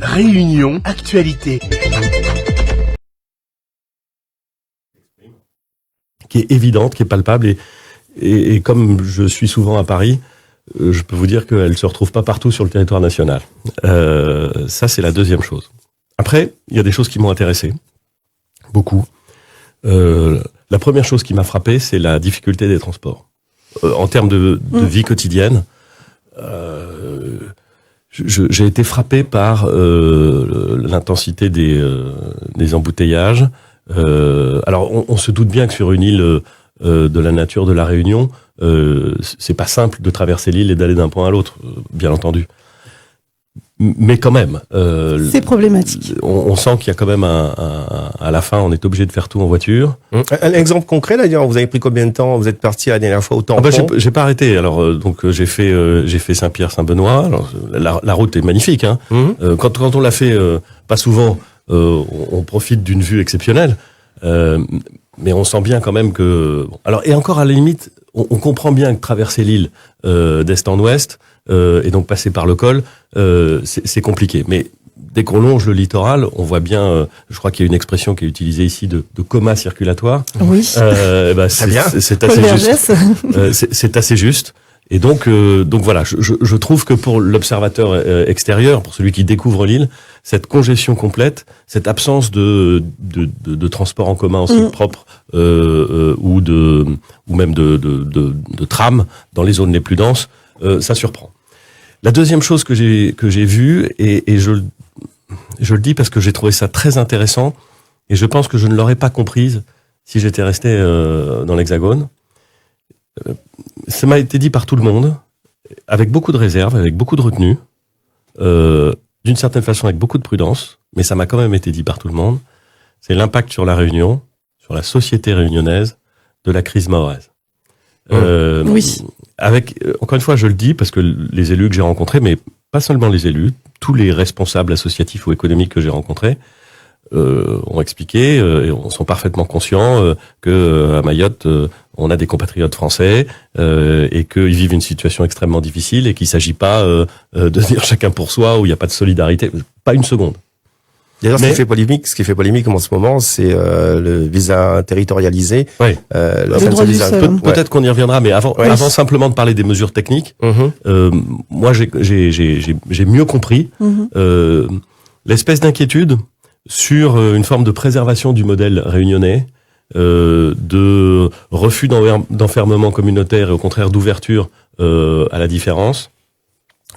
Réunion actualité. Qui est évidente, qui est palpable, et comme je suis souvent à Paris, je peux vous dire qu'elle ne se retrouve pas partout sur le territoire national. Ça, c'est la deuxième chose. Après, il y a des choses qui m'ont intéressé, beaucoup. La première chose qui m'a frappé, c'est la difficulté des transports. En termes de vie quotidienne, j'ai été frappé par l'intensité des embouteillages. Alors, on se doute bien que sur une île de la nature de la Réunion, c'est pas simple de traverser l'île et d'aller d'un point à l'autre, bien entendu. Mais quand même, c'est problématique. On sent qu'il y a quand même à la fin, on est obligé de faire tout en voiture. Un exemple concret d'ailleurs, vous avez pris combien de temps? Vous êtes parti la dernière fois au tampon? J'ai pas arrêté. Alors donc j'ai fait Saint-Pierre-Saint-Benoît. Alors, la route est magnifique. Hein. Quand on l'a fait, pas souvent, on profite d'une vue exceptionnelle. Mais on sent bien quand même que. Bon, alors et encore à la limite, on comprend bien que traverser l'île d'est en ouest et donc passer par le col, c'est compliqué. Mais dès qu'on longe le littoral, on voit bien. Je crois qu'il y a une expression qui est utilisée ici de coma circulatoire. Oui. C'est assez juste. C'est assez juste. Et donc voilà, je trouve que pour l'observateur extérieur, pour celui qui découvre l'île, cette congestion complète, cette absence de transport en commun aussi propre ou même de tram dans les zones les plus denses, ça surprend. La deuxième chose que j'ai vue, et je le dis parce que j'ai trouvé ça très intéressant, et je pense que je ne l'aurais pas comprise si j'étais resté dans l'Hexagone. Ça m'a été dit par tout le monde, avec beaucoup de réserve, avec beaucoup de retenue, d'une certaine façon avec beaucoup de prudence, mais ça m'a quand même été dit par tout le monde, c'est l'impact sur la Réunion, sur la société réunionnaise, de la crise mahoraise. Oui. Encore une fois, je le dis parce que les élus que j'ai rencontrés, mais pas seulement les élus, tous les responsables associatifs ou économiques que j'ai rencontrés, ont expliqué et sont parfaitement conscients que à Mayotte on a des compatriotes français et qu'ils vivent une situation extrêmement difficile et qu'il s'agit pas de dire chacun pour soi où il n'y a pas de solidarité, pas une seconde. D'ailleurs, ce qui fait polémique en ce moment, c'est le visa territorialisé. Oui. Le droit du sol. Peut-être qu'on y reviendra, mais avant simplement de parler des mesures techniques, moi j'ai mieux compris l'espèce d'inquiétude sur une forme de préservation du modèle réunionnais, de refus d'enfermement communautaire et au contraire d'ouverture à la différence,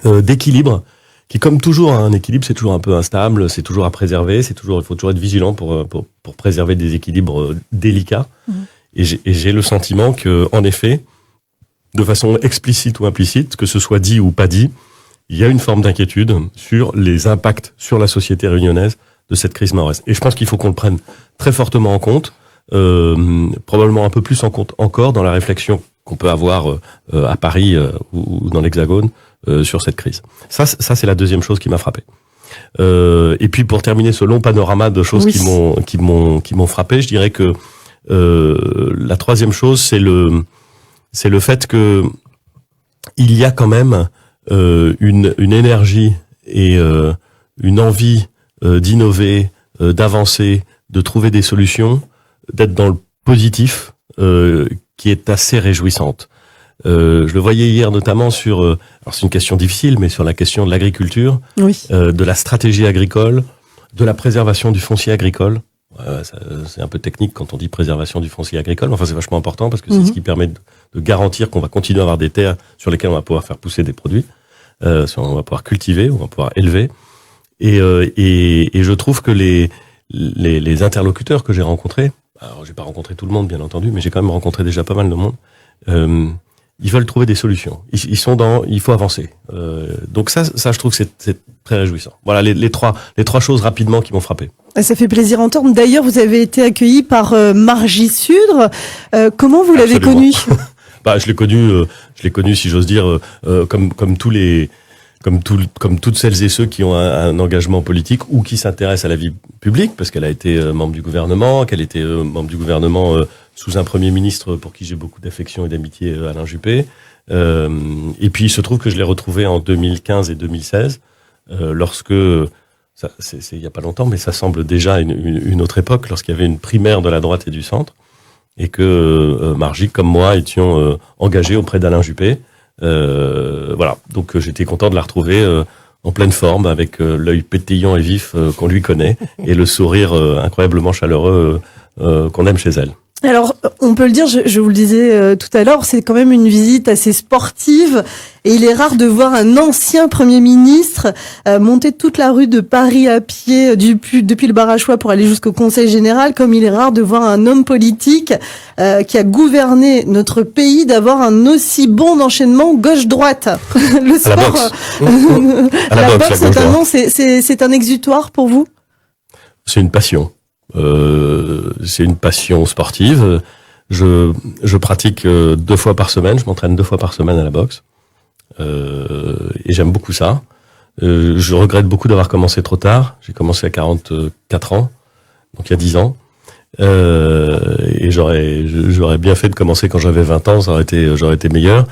d'équilibre, qui comme toujours, un équilibre c'est toujours un peu instable, c'est toujours à préserver, il faut toujours être vigilant pour préserver des équilibres délicats. Et j'ai le sentiment que, en effet, de façon explicite ou implicite, que ce soit dit ou pas dit, il y a une forme d'inquiétude sur les impacts sur la société réunionnaise de cette crise mahoraise. Et je pense qu'il faut qu'on le prenne très fortement en compte, probablement un peu plus en compte encore dans la réflexion qu'on peut avoir à Paris ou dans l'Hexagone sur cette crise. Ça c'est la deuxième chose qui m'a frappé. Et puis pour terminer ce long panorama de choses qui m'ont frappé, je dirais que la troisième chose c'est le fait que il y a quand même une énergie et une envie d'innover, d'avancer, de trouver des solutions, d'être dans le positif, qui est assez réjouissante. Je le voyais hier notamment sur, alors c'est une question difficile, mais sur la question de l'agriculture, de la stratégie agricole, de la préservation du foncier agricole. C'est un peu technique quand on dit préservation du foncier agricole, mais enfin c'est vachement important parce que c'est ce qui permet de garantir qu'on va continuer à avoir des terres sur lesquelles on va pouvoir faire pousser des produits, on va pouvoir cultiver, on va pouvoir élever. Et je trouve que les interlocuteurs que j'ai rencontrés, alors j'ai pas rencontré tout le monde bien entendu, mais j'ai quand même rencontré déjà pas mal de monde, ils veulent trouver des solutions. Ils sont il faut avancer. Donc ça je trouve que c'est très réjouissant. Voilà les trois choses rapidement qui m'ont frappé. Ça fait plaisir à entendre. D'ailleurs, vous avez été accueilli par Margie Sudre. Comment vous l'avez connu? Je l'ai connu si j'ose dire comme toutes celles et ceux qui ont un engagement politique ou qui s'intéressent à la vie publique, parce qu'elle a été membre du gouvernement, qu'elle était membre du gouvernement sous un Premier ministre pour qui j'ai beaucoup d'affection et d'amitié, Alain Juppé. Et puis il se trouve que je l'ai retrouvé en 2015 et 2016 lorsque, c'est il y a pas longtemps, mais ça semble déjà une autre époque, lorsqu'il y avait une primaire de la droite et du centre, et que Margie, comme moi, étions engagés auprès d'Alain Juppé. Voilà, donc j'étais content de la retrouver en pleine forme, avec l'œil pétillant et vif qu'on lui connaît, et le sourire incroyablement chaleureux qu'on aime chez elle. Alors, on peut le dire, je vous le disais tout à l'heure, c'est quand même une visite assez sportive et il est rare de voir un ancien Premier ministre monter toute la rue de Paris à pied depuis le bar à choix pour aller jusqu'au Conseil général, comme il est rare de voir un homme politique qui a gouverné notre pays d'avoir un aussi bon enchaînement gauche-droite. Le sport, la boxe notamment, c'est un exutoire pour vous ? C'est une passion. C'est une passion sportive. Je pratique 2 fois par semaine. Je m'entraîne 2 fois par semaine à la boxe. Et j'aime beaucoup ça. Je regrette beaucoup d'avoir commencé trop tard. J'ai commencé à 44 ans, donc il y a 10 ans. Et j'aurais bien fait de commencer quand j'avais 20 ans. J'aurais été meilleur.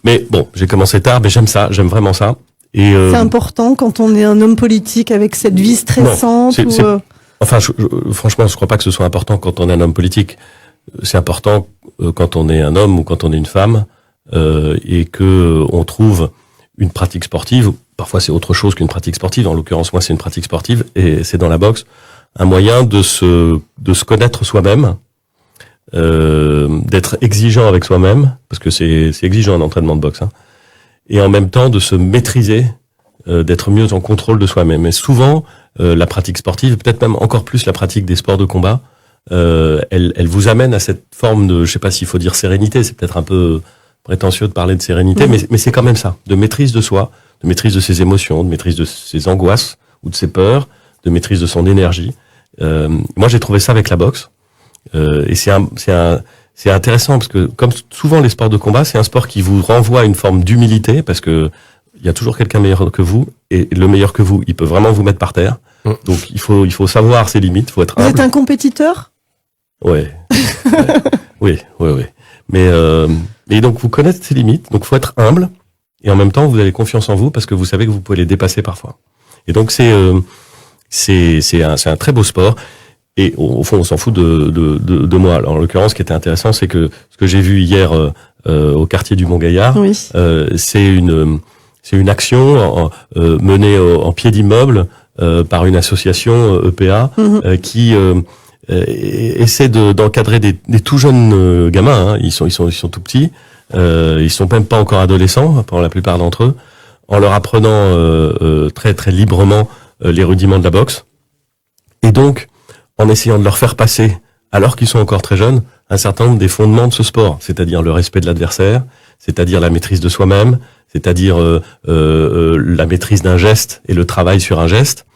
Mais bon, j'ai commencé tard, mais j'aime ça. J'aime vraiment ça. C'est important quand on est un homme politique avec cette vie stressante. Enfin, franchement, je crois pas que ce soit important quand on est un homme politique. C'est important quand on est un homme ou quand on est une femme et que on trouve une pratique sportive. Parfois, c'est autre chose qu'une pratique sportive. En l'occurrence, moi, c'est une pratique sportive et c'est dans la boxe un moyen de se connaître soi-même, d'être exigeant avec soi-même parce que c'est exigeant un entraînement de boxe. Hein. Et en même temps de se maîtriser, d'être mieux en contrôle de soi-même. Et souvent, la pratique sportive, peut-être même encore plus la pratique des sports de combat, elle vous amène à cette forme de, je sais pas s'il faut dire sérénité, c'est peut-être un peu prétentieux de parler de sérénité, mais c'est quand même ça, de maîtrise de soi, de maîtrise de ses émotions, de maîtrise de ses angoisses ou de ses peurs, de maîtrise de son énergie. Moi, j'ai trouvé ça avec la boxe, et c'est intéressant parce que, comme souvent les sports de combat, c'est un sport qui vous renvoie à une forme d'humilité parce que il y a toujours quelqu'un meilleur que vous et le meilleur que vous, il peut vraiment vous mettre par terre. Donc il faut savoir ses limites, il faut être humble. Vous êtes un compétiteur ? Ouais. Oui. Mais donc vous connaissez ses limites, donc faut être humble et en même temps vous avez confiance en vous parce que vous savez que vous pouvez les dépasser parfois. Et donc c'est un très beau sport. Et au fond, on s'en fout de moi. Alors, en l'occurrence, ce qui était intéressant, c'est que ce que j'ai vu hier au quartier du Mont-Gaillard, oui. C'est une action menée en pied d'immeuble par une association EPA qui essaie d'encadrer des tout jeunes gamins. Hein. Ils sont tout petits. Ils sont même pas encore adolescents pour la plupart d'entre eux, en leur apprenant très très librement les rudiments de la boxe. Et donc en essayant de leur faire passer, alors qu'ils sont encore très jeunes, un certain nombre des fondements de ce sport, c'est-à-dire le respect de l'adversaire, c'est-à-dire la maîtrise de soi-même, c'est-à-dire la maîtrise d'un geste et le travail sur un geste.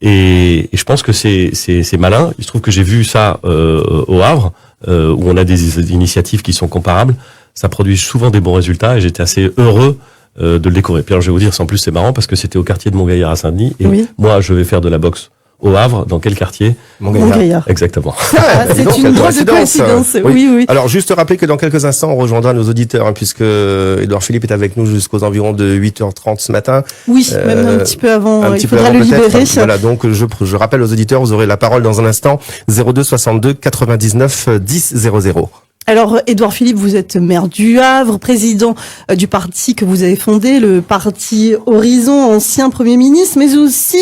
Et je pense que c'est malin. Il se trouve que j'ai vu ça au Havre, où on a des initiatives qui sont comparables. Ça produit souvent des bons résultats et j'étais assez heureux de le découvrir. Puis alors, je vais vous dire, en plus c'est marrant parce que c'était au quartier de Montgaillard à Saint-Denis et oui. Moi je vais faire de la boxe au Havre, dans quel quartier ? Montgaillard. Exactement. C'est une grosse coïncidence. Oui. Alors, juste rappeler que dans quelques instants, on rejoindra nos auditeurs, puisque Édouard Philippe est avec nous jusqu'aux environs de 8h30 ce matin. Oui, même un petit peu avant. Il faudra le libérer. Voilà, donc je rappelle aux auditeurs, vous aurez la parole dans un instant. 02 62 99 10 00. Alors, Édouard Philippe, vous êtes maire du Havre, président du parti que vous avez fondé, le parti Horizon, ancien Premier ministre, mais aussi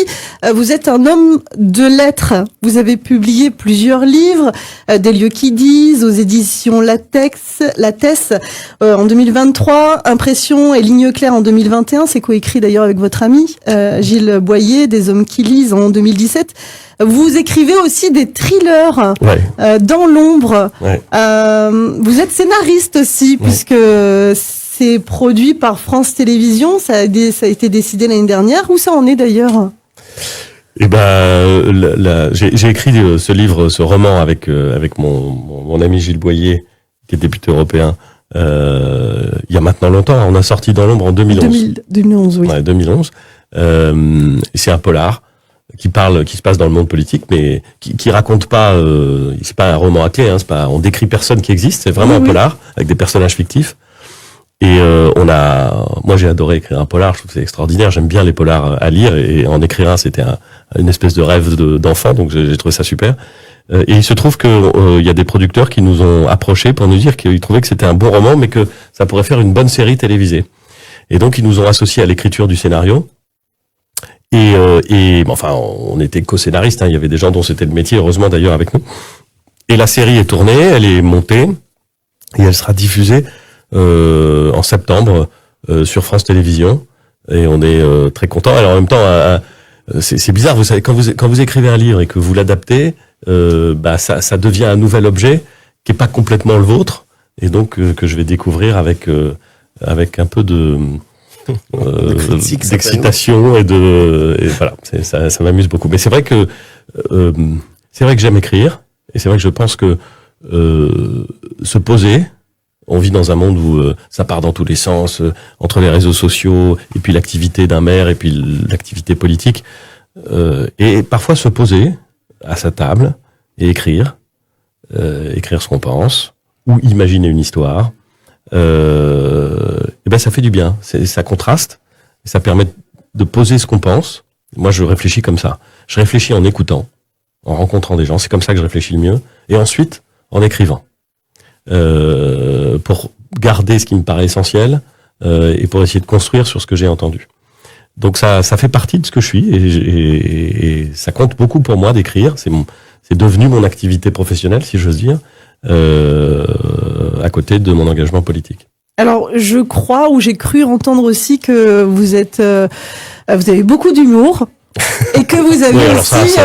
vous êtes un homme de lettres. Vous avez publié plusieurs livres, Des lieux qui disent, aux éditions Lattès, en 2023, Impression et Ligne claire en 2021, c'est coécrit d'ailleurs avec votre ami Gilles Boyer, Des hommes qui lisent en 2017. Vous écrivez aussi des thrillers dans l'ombre. Ouais. Vous êtes scénariste aussi, puisque c'est produit par France Télévisions. Ça a été décidé l'année dernière. Où ça en est d'ailleurs ? Eh ben, j'ai écrit ce livre, ce roman avec mon ami Gilles Boyer, qui est député européen. Il y a maintenant longtemps. On a sorti Dans l'ombre en 2011. 2011, oui. Ouais, 2011. C'est un polar qui se passe dans le monde politique, mais qui raconte pas, c'est pas un roman à clé, hein, on décrit personne qui existe, c'est vraiment un polar, avec des personnages fictifs. Et moi j'ai adoré écrire un polar, je trouve que c'est extraordinaire, j'aime bien les polars à lire, et en écrire un c'était une espèce de rêve d'enfant, donc j'ai trouvé ça super. Et il se trouve que il y a des producteurs qui nous ont approchés pour nous dire qu'ils trouvaient que c'était un bon roman, mais que ça pourrait faire une bonne série télévisée. Et donc ils nous ont associés à l'écriture du scénario. Et enfin on était co-scénaristes, il y avait des gens dont c'était le métier, heureusement d'ailleurs avec nous. Et la série est tournée, elle est montée, et elle sera diffusée en septembre sur France Télévisions, et on est très content. Alors en même temps, c'est bizarre, vous savez, quand vous écrivez un livre et que vous l'adaptez, ça devient un nouvel objet qui est pas complètement le vôtre, et donc que je vais découvrir avec un peu d'excitation et voilà, ça m'amuse beaucoup. Mais c'est vrai que j'aime écrire, et c'est vrai que je pense que se poser. On vit dans un monde où ça part dans tous les sens, entre les réseaux sociaux, et puis l'activité d'un maire, et puis l'activité politique. Et parfois se poser à sa table et écrire ce qu'on pense, ou imaginer une histoire, ça fait du bien. Ça contraste, ça permet de poser ce qu'on pense. Moi, je réfléchis comme ça. Je réfléchis en écoutant, en rencontrant des gens. C'est comme ça que je réfléchis le mieux. Et ensuite, en écrivant. Pour garder ce qui me paraît essentiel et pour essayer de construire sur ce que j'ai entendu. Donc ça fait partie de ce que je suis, et ça compte beaucoup pour moi d'écrire. C'est devenu mon activité professionnelle, si j'ose dire, à côté de mon engagement politique. Alors je crois, ou j'ai cru entendre aussi que vous avez beaucoup d'humour. Et que vous avez aussi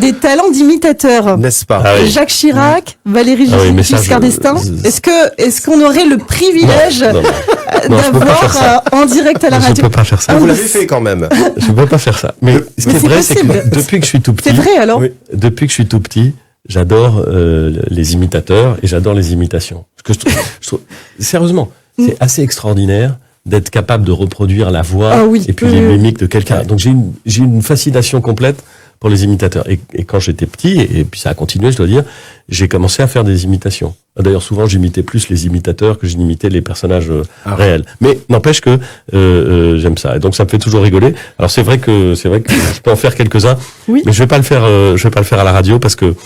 des talents d'imitateur. N'est-ce pas? Jacques Chirac, Valéry Giscard d'Estaing. Est-ce qu'on aurait le privilège d'avoir en direct à la radio? Je peux pas faire ça. Vous l'avez fait quand même. Je peux pas faire ça. Mais ce qui est vrai, c'est que depuis que je suis tout petit. C'est vrai alors? Oui, depuis que je suis tout petit, j'adore les imitateurs et j'adore les imitations. Parce que je trouve sérieusement, c'est assez extraordinaire d'être capable de reproduire la voix et puis les mimiques de quelqu'un. Donc j'ai une fascination complète pour les imitateurs. Et quand j'étais petit, et puis ça a continué, je dois dire, j'ai commencé à faire des imitations. D'ailleurs, souvent, j'imitais plus les imitateurs que je n'imitais les personnages réels. Mais n'empêche que j'aime ça. Et donc ça me fait toujours rigoler. Alors c'est vrai que je peux en faire quelques-uns, mais je vais pas le faire à la radio parce que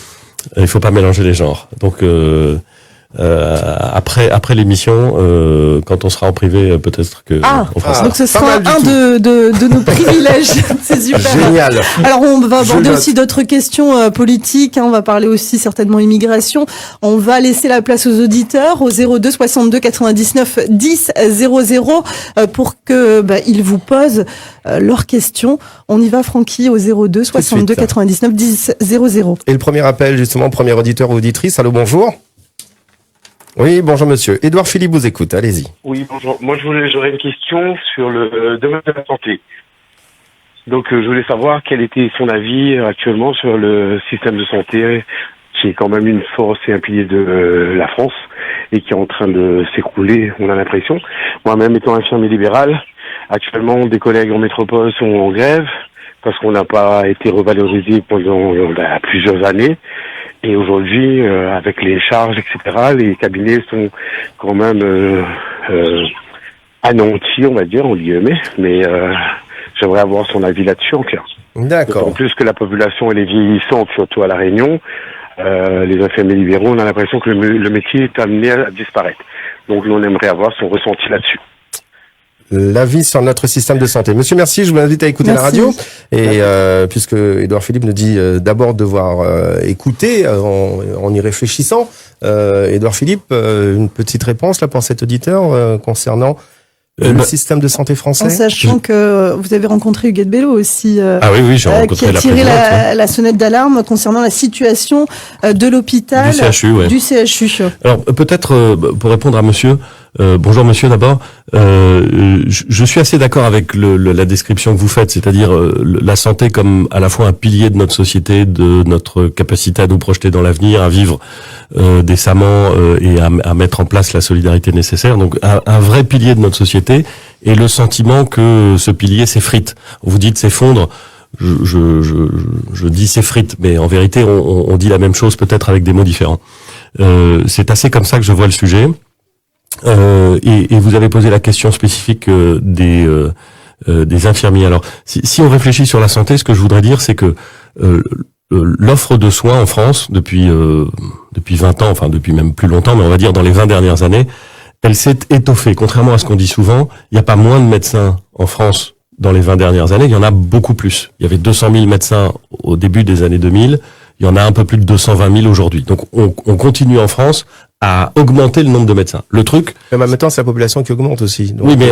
il faut pas mélanger les genres. Donc après l'émission, quand on sera en privé, peut-être que on fera ça. Donc ce sera un de nos privilèges. C'est super. Génial. Alors on va aborder aussi d'autres questions politiques. On va parler aussi certainement immigration. On va laisser la place aux auditeurs au 02 62 99 10 00 pour que ils vous posent leurs questions. On y va, Francky, au 02 62 99 10 00. Et le premier appel, justement, premier auditeur ou auditrice. Allô, bonjour. Oui, bonjour monsieur. Édouard Philippe vous écoute, allez-y. Oui, bonjour. Moi, j'aurais une question sur le domaine de la santé. Donc, je voulais savoir quel était son avis actuellement sur le système de santé, qui est quand même une force et un pilier de la France, et qui est en train de s'écrouler, on a l'impression. Moi-même, étant infirmier libéral, actuellement, des collègues en métropole sont en grève, parce qu'on n'a pas été revalorisé pendant plusieurs années. Et aujourd'hui, avec les charges, etc., les cabinets sont quand même anéantis, on va dire, en guillemets. Mais j'aimerais avoir son avis là-dessus, en clair. D'accord. En plus que la population, elle est vieillissante, surtout à La Réunion. Les infirmiers libéraux, on a l'impression que le métier est amené à disparaître. Donc, on aimerait avoir son ressenti là-dessus. L'avis sur notre système de santé. Monsieur, merci, je vous invite à écouter la radio. Et puisque Édouard Philippe nous dit d'abord devoir écouter en y réfléchissant. Édouard Philippe, une petite réponse là pour cet auditeur concernant le système de santé français. En sachant que vous avez rencontré Huguette Bello aussi, oui, j'ai rencontré qui a tiré la sonnette d'alarme concernant la situation de l'hôpital du CHU. Alors peut-être pour répondre à monsieur, bonjour monsieur d'abord, je suis assez d'accord avec la description que vous faites, c'est-à-dire la santé comme à la fois un pilier de notre société, de notre capacité à nous projeter dans l'avenir, à vivre décemment et à mettre en place la solidarité nécessaire. Donc un vrai pilier de notre société, et le sentiment que ce pilier s'effrite. Vous dites s'effondre, je dis s'effrite, mais en vérité on dit la même chose peut-être avec des mots différents. C'est assez comme ça que je vois le sujet. Et vous avez posé la question spécifique des infirmiers. Alors, si on réfléchit sur la santé, ce que je voudrais dire, c'est que l'offre de soins en France, depuis 20 ans, enfin depuis même plus longtemps, mais on va dire dans les 20 dernières années, elle s'est étoffée. Contrairement à ce qu'on dit souvent, il n'y a pas moins de médecins en France dans les 20 dernières années, il y en a beaucoup plus. Il y avait 200 000 médecins au début des années 2000, il y en a un peu plus de 220 000 aujourd'hui. Donc on continue en France à augmenter le nombre de médecins. Le truc... Mais en même temps, c'est la population qui augmente aussi. Donc, oui, mais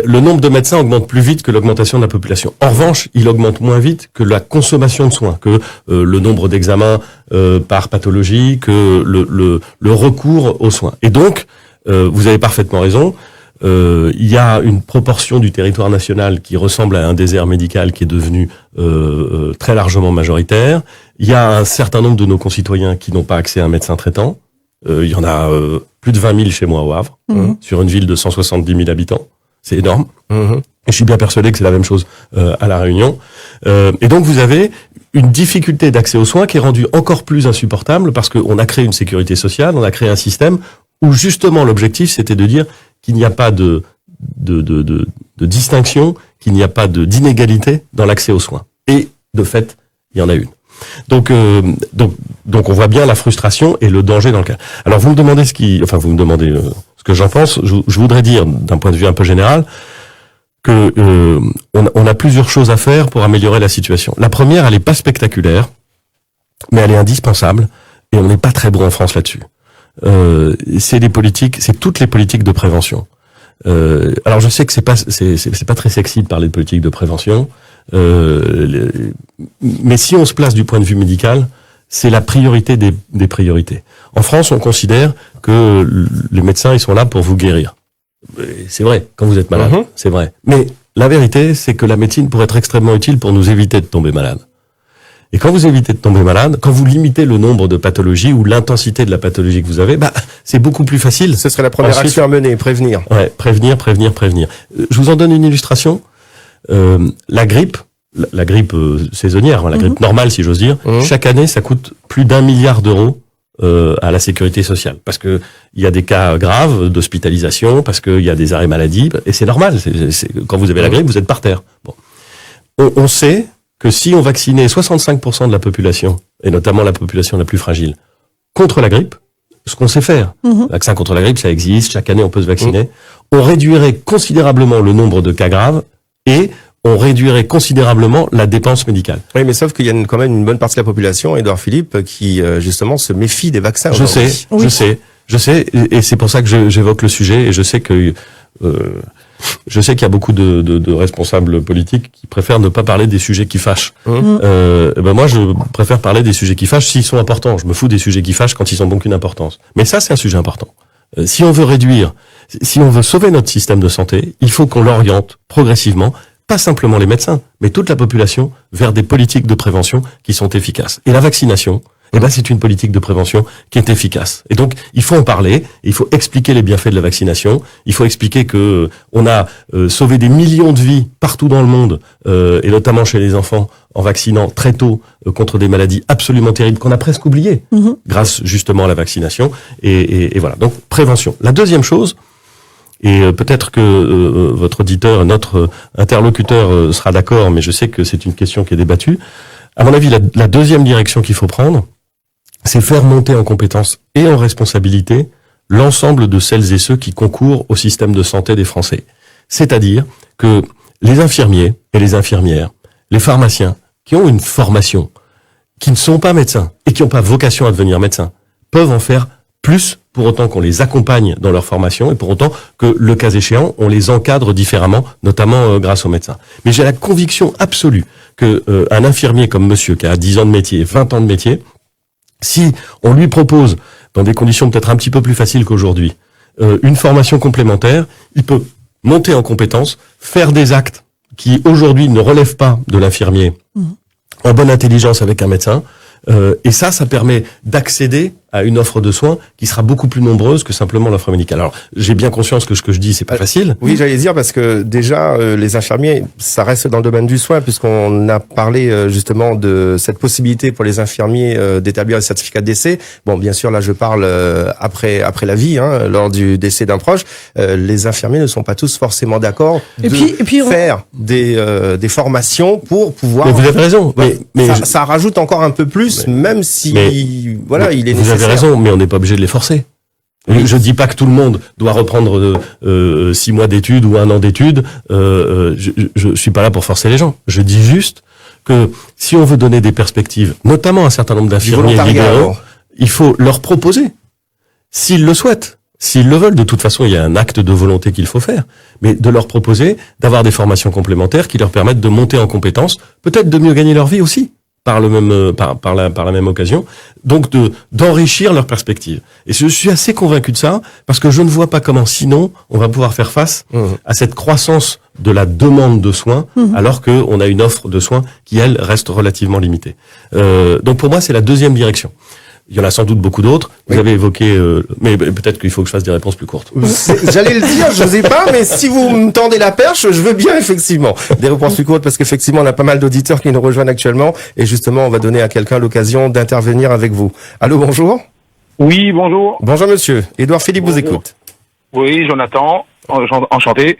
le nombre de médecins augmente plus vite que l'augmentation de la population. En revanche, il augmente moins vite que la consommation de soins, que le nombre d'examens par pathologie, que le recours aux soins. Et donc, vous avez parfaitement raison, il y a une proportion du territoire national qui ressemble à un désert médical qui est devenu très largement majoritaire. Il y a un certain nombre de nos concitoyens qui n'ont pas accès à un médecin traitant. Il y en a plus de 20 000 chez moi au Havre, sur une ville de 170 000 habitants. C'est énorme. Et je suis bien persuadé que c'est la même chose à La Réunion. Et donc vous avez une difficulté d'accès aux soins qui est rendue encore plus insupportable parce qu'on a créé une sécurité sociale, on a créé un système où justement l'objectif c'était de dire qu'il n'y a pas de distinction, qu'il n'y a pas d'inégalité dans l'accès aux soins. Et de fait, il y en a une. Donc on voit bien la frustration et le danger dans le cas. Alors vous me demandez ce que j'en pense. Je voudrais dire, d'un point de vue un peu général, que on a plusieurs choses à faire pour améliorer la situation. La première, elle est pas spectaculaire, mais elle est indispensable, et on n'est pas très bon en France là-dessus. C'est toutes les politiques de prévention. Alors je sais que c'est pas très sexy de parler de politique de prévention. Mais si on se place du point de vue médical, c'est la priorité des priorités. En France, on considère que les médecins, ils sont là pour vous guérir. C'est vrai, quand vous êtes malade, c'est vrai. Mais la vérité, c'est que la médecine pourrait être extrêmement utile pour nous éviter de tomber malade. Et quand vous évitez de tomber malade, quand vous limitez le nombre de pathologies ou l'intensité de la pathologie que vous avez, c'est beaucoup plus facile. Ce serait la première action à mener, prévenir. Ouais, prévenir. Je vous en donne une illustration. La grippe saisonnière, la grippe normale si j'ose dire, chaque année ça coûte plus d'1 milliard d'euros à la sécurité sociale, parce que il y a des cas graves d'hospitalisation, parce qu'il y a des arrêts maladie, et c'est normal. Quand vous avez la grippe, vous êtes par terre. Bon, on sait que si on vaccinait 65% de la population, et notamment la population la plus fragile, contre la grippe, ce qu'on sait faire, le vaccin contre la grippe, ça existe, chaque année on peut se vacciner, on réduirait considérablement le nombre de cas graves et on réduirait considérablement la dépense médicale. Oui, mais sauf qu'il y a quand même une bonne partie de la population, Édouard Philippe, qui justement se méfie des vaccins. Je sais, et c'est pour ça que j'évoque le sujet, et je sais qu'il y a beaucoup de responsables politiques qui préfèrent ne pas parler des sujets qui fâchent. Moi, je préfère parler des sujets qui fâchent s'ils sont importants. Je me fous des sujets qui fâchent quand ils n'ont aucune importance. Mais ça, c'est un sujet important. Si on veut sauver notre système de santé, il faut qu'on l'oriente progressivement, pas simplement les médecins, mais toute la population, vers des politiques de prévention qui sont efficaces. Et la vaccination, c'est une politique de prévention qui est efficace. Et donc, il faut en parler, il faut expliquer les bienfaits de la vaccination, il faut expliquer que on a sauvé des millions de vies partout dans le monde, et notamment chez les enfants, en vaccinant très tôt contre des maladies absolument terribles qu'on a presque oubliées, grâce justement à la vaccination. Et voilà, donc prévention. La deuxième chose, et peut-être que votre auditeur, notre interlocuteur sera d'accord, mais je sais que c'est une question qui est débattue. À mon avis, la deuxième direction qu'il faut prendre, c'est faire monter en compétence et en responsabilité l'ensemble de celles et ceux qui concourent au système de santé des Français. C'est-à-dire que les infirmiers et les infirmières, les pharmaciens qui ont une formation, qui ne sont pas médecins et qui n'ont pas vocation à devenir médecins, peuvent en faire plus pour autant qu'on les accompagne dans leur formation et pour autant que, le cas échéant, on les encadre différemment, notamment grâce aux médecins. Mais j'ai la conviction absolue que un infirmier comme monsieur, qui a 10 ans de métier, 20 ans de métier, si on lui propose, dans des conditions peut-être un petit peu plus faciles qu'aujourd'hui, une formation complémentaire, il peut monter en compétence, faire des actes qui aujourd'hui ne relèvent pas de l'infirmier, en bonne intelligence avec un médecin, et ça permet d'accéder à une offre de soins qui sera beaucoup plus nombreuse que simplement l'offre médicale. Alors, j'ai bien conscience que ce que je dis, c'est pas facile. Oui, j'allais dire, parce que déjà, les infirmiers, ça reste dans le domaine du soin, puisqu'on a parlé justement de cette possibilité pour les infirmiers d'établir les certificats de décès. Bon, bien sûr, là, je parle après la vie, hein, lors du décès d'un proche. Les infirmiers ne sont pas tous forcément d'accord faire des formations pour pouvoir... Mais vous avez raison. Mais ça rajoute encore un peu plus, même si, voilà, il est nécessaire. Vous avez raison, mais on n'est pas obligé de les forcer. Je dis pas que tout le monde doit reprendre 6 mois d'études ou 1 an d'études. Je suis pas là pour forcer les gens. Je dis juste que si on veut donner des perspectives, notamment à un certain nombre d'infirmiers libéraux, il faut leur proposer, s'ils le souhaitent, s'ils le veulent. De toute façon, il y a un acte de volonté qu'il faut faire, mais de leur proposer d'avoir des formations complémentaires qui leur permettent de monter en compétences, peut-être de mieux gagner leur vie aussi. Par la même occasion, donc d'enrichir leurs perspectives. Et je suis assez convaincu de ça, parce que je ne vois pas comment, sinon, on va pouvoir faire face à cette croissance de la demande de soins, alors qu'on a une offre de soins qui, elle, reste relativement limitée. Donc pour moi, c'est la deuxième direction. Il y en a sans doute beaucoup d'autres. Vous avez évoqué, mais peut-être qu'il faut que je fasse des réponses plus courtes. J'allais le dire, je sais pas, mais si vous me tendez la perche, je veux bien effectivement des réponses plus courtes, parce qu'effectivement, on a pas mal d'auditeurs qui nous rejoignent actuellement, et justement, on va donner à quelqu'un l'occasion d'intervenir avec vous. Allô, bonjour. Oui, bonjour. Bonjour monsieur. Édouard Philippe vous écoute. Oui, Jonathan. Enchanté.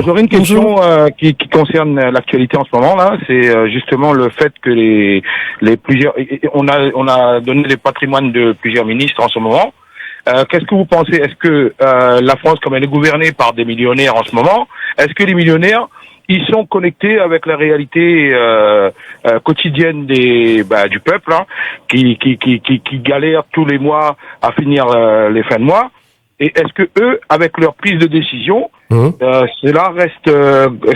J'aurais une question qui concerne l'actualité en ce moment là. C'est justement le fait que les plusieurs, on a donné les patrimoines de plusieurs ministres en ce moment. Qu'est-ce que vous pensez? Est-ce que la France, comme elle est gouvernée par des millionnaires en ce moment, est-ce que les millionnaires ils sont connectés avec la réalité quotidienne du peuple, hein, qui galère tous les mois à finir les fins de mois? Et est-ce que eux, avec leur prise de décision, cela reste,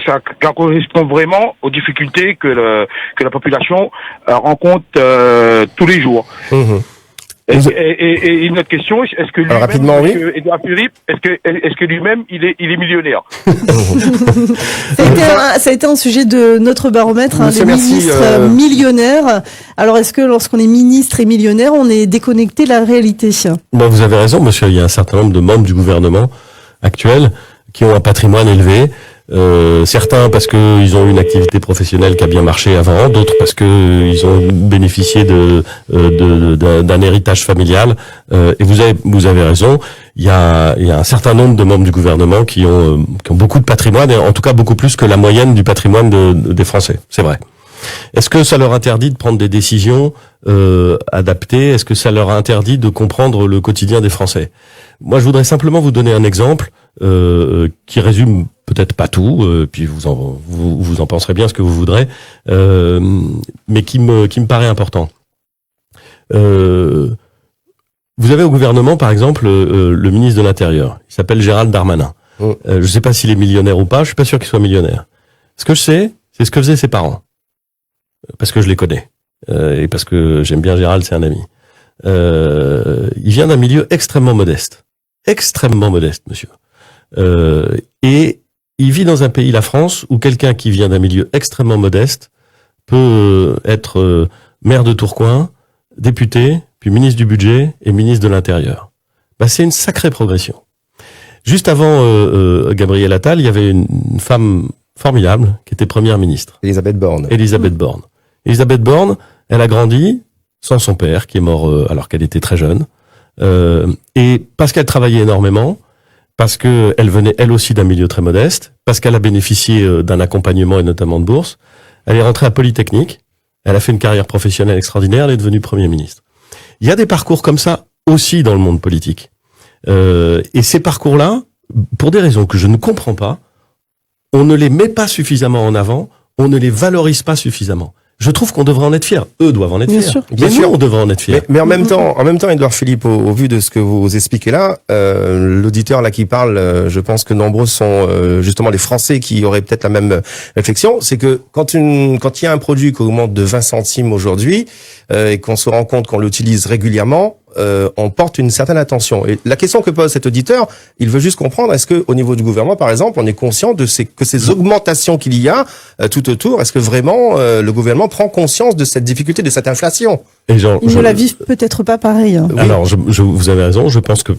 ça correspond vraiment aux difficultés que la population rencontre tous les jours? Et une autre question, est-ce que lui-même, rapidement, oui. Édouard Philippe, est-ce que lui-même il est millionnaire? Ça a été un sujet de notre baromètre, des ministres millionnaires. Alors est-ce que lorsqu'on est ministre et millionnaire, on est déconnecté de la réalité? Bon, vous avez raison, monsieur. Il y a un certain nombre de membres du gouvernement actuel qui ont un patrimoine élevé. Certains parce que ils ont une activité professionnelle qui a bien marché avant, d'autres parce que ils ont bénéficié d'un héritage familial. Et vous avez raison. Il y a un certain nombre de membres du gouvernement qui ont beaucoup de patrimoine, et en tout cas beaucoup plus que la moyenne du patrimoine des Français. C'est vrai. Est-ce que ça leur interdit de prendre des décisions adaptées? Est-ce que ça leur interdit de comprendre le quotidien des Français? Moi, je voudrais simplement vous donner un exemple qui résume peut-être pas tout, puis vous en penserez bien ce que vous voudrez, mais qui me paraît important. Vous avez au gouvernement, par exemple, le ministre de l'Intérieur. Il s'appelle Gérald Darmanin. Je ne sais pas s'il est millionnaire ou pas. Je suis pas sûr qu'il soit millionnaire. Ce que je sais, c'est ce que faisaient ses parents, parce que je les connais et parce que j'aime bien Gérald, c'est un ami. Il vient d'un milieu extrêmement modeste, monsieur. Et il vit dans un pays, la France, où quelqu'un qui vient d'un milieu extrêmement modeste peut être maire de Tourcoing, député, puis ministre du budget et ministre de l'Intérieur. C'est une sacrée progression. Juste avant Gabriel Attal, il y avait une femme formidable qui était première ministre. Elisabeth Borne. Elisabeth Borne, elle a grandi sans son père, qui est mort alors qu'elle était très jeune. Et parce qu'elle travaillait énormément, parce que elle venait elle aussi d'un milieu très modeste, parce qu'elle a bénéficié d'un accompagnement et notamment de bourse, elle est rentrée à Polytechnique, elle a fait une carrière professionnelle extraordinaire, elle est devenue Premier ministre. Il y a des parcours comme ça aussi dans le monde politique. Et ces parcours-là, pour des raisons que je ne comprends pas, on ne les met pas suffisamment en avant, on ne les valorise pas suffisamment. Je trouve qu'on devrait en être fiers. Eux doivent en être fiers. Bien sûr. Nous, on devrait en être fiers. Mais en même temps, Édouard Philippe, au vu de ce que vous expliquez là, l'auditeur là qui parle, je pense que nombreux sont justement les Français qui auraient peut-être la même réflexion. C'est que quand il y a un produit qui augmente de 20 centimes aujourd'hui et qu'on se rend compte qu'on l'utilise régulièrement, on porte une certaine attention. Et la question que pose cet auditeur, il veut juste comprendre, est-ce que au niveau du gouvernement, par exemple, on est conscient de ces augmentations qu'il y a tout autour? Est-ce que vraiment le gouvernement prend conscience de cette difficulté, de cette inflation? Ils ne la vivent peut-être pas pareil. Oui. Alors, vous avez raison. Je pense que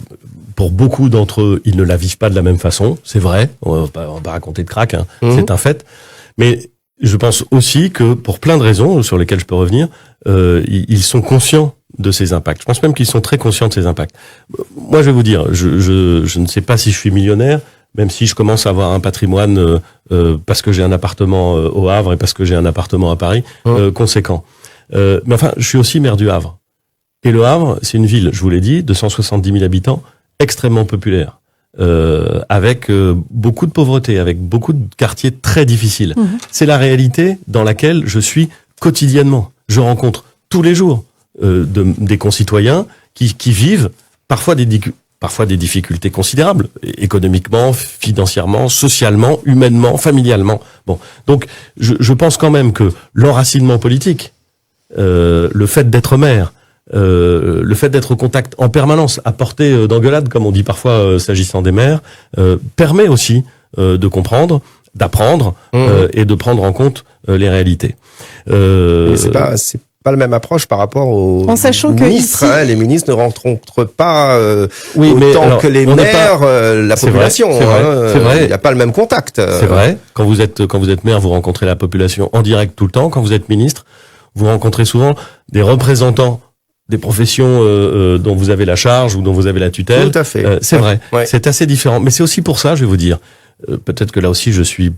pour beaucoup d'entre eux, ils ne la vivent pas de la même façon. C'est vrai. On va pas raconter de crack. Hein. C'est un fait. Mais je pense aussi que pour plein de raisons sur lesquelles je peux revenir, ils sont conscients de ces impacts. Je pense même qu'ils sont très conscients de ces impacts. Moi, je vais vous dire, je ne sais pas si je suis millionnaire, même si je commence à avoir un patrimoine parce que j'ai un appartement au Havre et parce que j'ai un appartement à Paris conséquent. Mais enfin, je suis aussi maire du Havre. Et le Havre, c'est une ville, je vous l'ai dit, de 170 000 habitants, extrêmement populaire, avec beaucoup de pauvreté, avec beaucoup de quartiers très difficiles. C'est la réalité dans laquelle je suis quotidiennement. Je rencontre tous les jours des concitoyens qui vivent parfois des difficultés considérables, économiquement, financièrement, socialement, humainement, familialement. Bon, donc je pense quand même que l'enracinement politique, le fait d'être maire, le fait d'être au contact en permanence, à portée d'engueulade, comme on dit parfois s'agissant des maires, permet aussi de comprendre, d'apprendre et de prendre en compte les réalités. C'est pas la même approche par rapport aux en sachant ministres. Que les ministres ne rencontrent pas oui, autant que les maires la population. C'est vrai. Il n'y a pas le même contact. C'est vrai. Quand vous êtes maire, vous rencontrez la population en direct tout le temps. Quand vous êtes ministre, vous rencontrez souvent des représentants des professions dont vous avez la charge ou dont vous avez la tutelle. Tout à fait. C'est vrai. Ouais. C'est assez différent. Mais c'est aussi pour ça, je vais vous dire, peut-être que là aussi je suis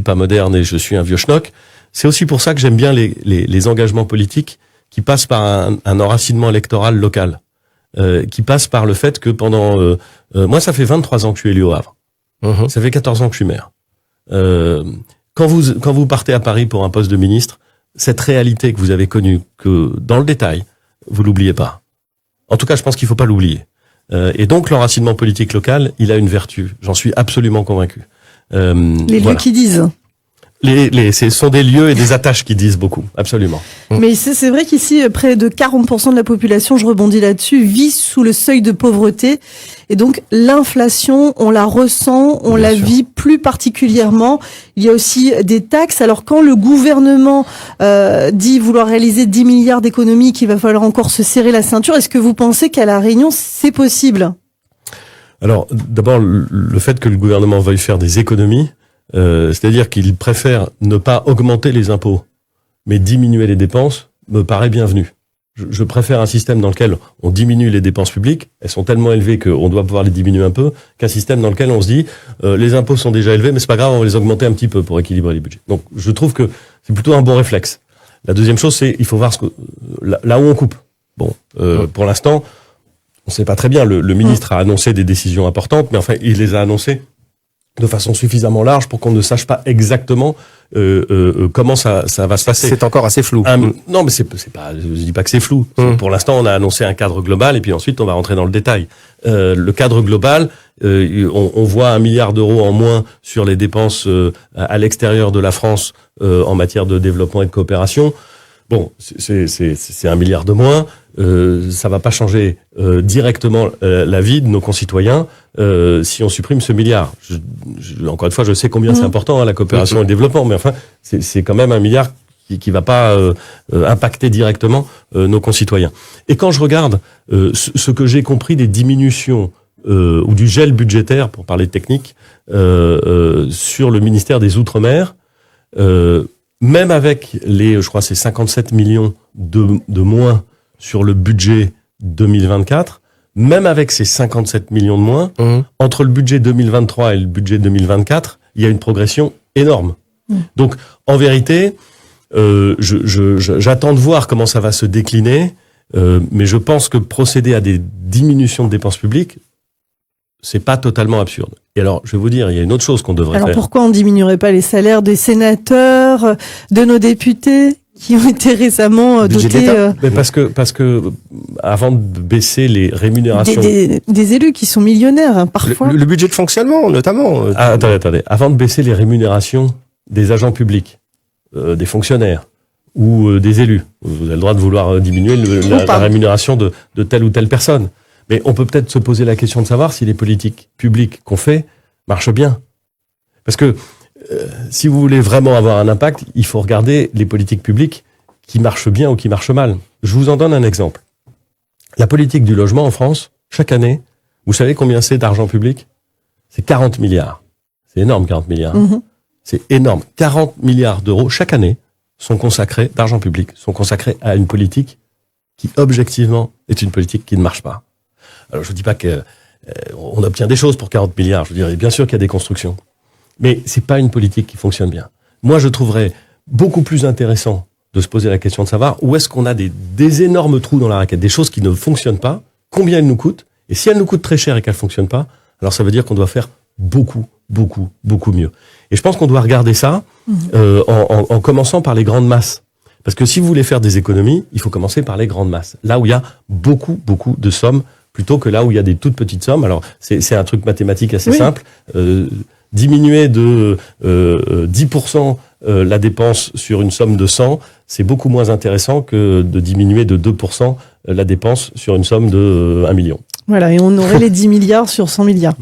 pas moderne et je suis un vieux schnock. C'est aussi pour ça que j'aime bien les engagements politiques qui passent par un enracinement électoral local, qui passent par le fait que pendant moi ça fait 23 ans que je suis élu au Havre. Ça fait 14 ans que je suis maire. Quand vous partez à Paris pour un poste de ministre, cette réalité que vous avez connue, que dans le détail, vous l'oubliez pas. En tout cas, je pense qu'il faut pas l'oublier. Et donc l'enracinement politique local, il a une vertu. J'en suis absolument convaincu. les lieux qui disent. Ce sont des lieux et des attaches qui disent beaucoup, absolument. Mais c'est vrai qu'ici, près de 40% de la population, je rebondis là-dessus, vit sous le seuil de pauvreté. Et donc, l'inflation, on la ressent, on la vit plus particulièrement. Il y a aussi des taxes. Alors, quand le gouvernement dit vouloir réaliser 10 milliards d'économies, qu'il va falloir encore se serrer la ceinture, est-ce que vous pensez qu'à La Réunion, c'est possible? Alors, d'abord, le fait que le gouvernement veuille faire des économies, c'est-à-dire qu'il préfère ne pas augmenter les impôts, mais diminuer les dépenses, me paraît bienvenu. Je préfère un système dans lequel on diminue les dépenses publiques, elles sont tellement élevées qu'on doit pouvoir les diminuer un peu, qu'un système dans lequel on se dit les impôts sont déjà élevés, mais c'est pas grave, on va les augmenter un petit peu pour équilibrer les budgets. Donc je trouve que c'est plutôt un bon réflexe. La deuxième chose, c'est il faut voir là où on coupe. Bon, pour l'instant, on sait pas très bien. Le ministre a annoncé des décisions importantes, mais enfin il les a annoncées de façon suffisamment large pour qu'on ne sache pas exactement comment ça va se passer. C'est encore assez flou. Non, mais c'est pas. Je dis pas que c'est flou. Pour l'instant, on a annoncé un cadre global et puis ensuite on va rentrer dans le détail. Le cadre global, on voit 1 milliard d'euros en moins sur les dépenses à l'extérieur de la France en matière de développement et de coopération. Bon, c'est 1 milliard de moins. Ça va pas changer directement la vie de nos concitoyens si on supprime ce milliard. Encore une fois, je sais combien c'est important la coopération et le développement, mais enfin, c'est quand même 1 milliard qui va pas impacter directement nos concitoyens. Et quand je regarde ce que j'ai compris des diminutions ou du gel budgétaire, pour parler technique, sur le ministère des Outre-mer, même avec je crois c'est 57 millions de moins sur le budget 2024, même avec ces 57 millions de moins, entre le budget 2023 et le budget 2024, il y a une progression énorme. Donc, en vérité, j'attends de voir comment ça va se décliner, mais je pense que procéder à des diminutions de dépenses publiques, c'est pas totalement absurde. Et alors, je vais vous dire, il y a une autre chose qu'on devrait faire. Alors, pourquoi on diminuerait pas les salaires des sénateurs, de nos députés qui ont été récemment dotés Mais parce que avant de baisser les rémunérations des élus qui sont millionnaires hein, parfois. Le budget de fonctionnement, notamment. Attendez. Avant de baisser les rémunérations des agents publics, des fonctionnaires, ou des élus. Vous avez le droit de vouloir diminuer la rémunération de telle ou telle personne. Mais on peut peut-être se poser la question de savoir si les politiques publiques qu'on fait marchent bien. Parce que si vous voulez vraiment avoir un impact, il faut regarder les politiques publiques qui marchent bien ou qui marchent mal. Je vous en donne un exemple. La politique du logement en France, chaque année, vous savez combien c'est d'argent public ? C'est 40 milliards. C'est énorme, 40 milliards. Mmh. C'est énorme. 40 milliards d'euros chaque année sont consacrés, d'argent public, sont consacrés à une politique qui, objectivement, est une politique qui ne marche pas. Alors, je ne dis pas qu'on obtient des choses pour 40 milliards. Je dirais bien sûr qu'il y a des constructions. Mais c'est pas une politique qui fonctionne bien. Moi, je trouverais beaucoup plus intéressant de se poser la question de savoir où est-ce qu'on a des énormes trous dans la raquette, des choses qui ne fonctionnent pas, combien elles nous coûtent, et si elles nous coûtent très cher et qu'elles fonctionnent pas, alors ça veut dire qu'on doit faire beaucoup mieux. Et je pense qu'on doit regarder ça en commençant par les grandes masses. Parce que si vous voulez faire des économies, il faut commencer par les grandes masses. Là où il y a beaucoup de sommes, plutôt que là où il y a des toutes petites sommes. Alors, c'est un truc mathématique assez simple. Diminuer de 10% la dépense sur une somme de 100, c'est beaucoup moins intéressant que de diminuer de 2% la dépense sur une somme de 1 million. Voilà, et on aurait les 10 milliards sur 100 milliards.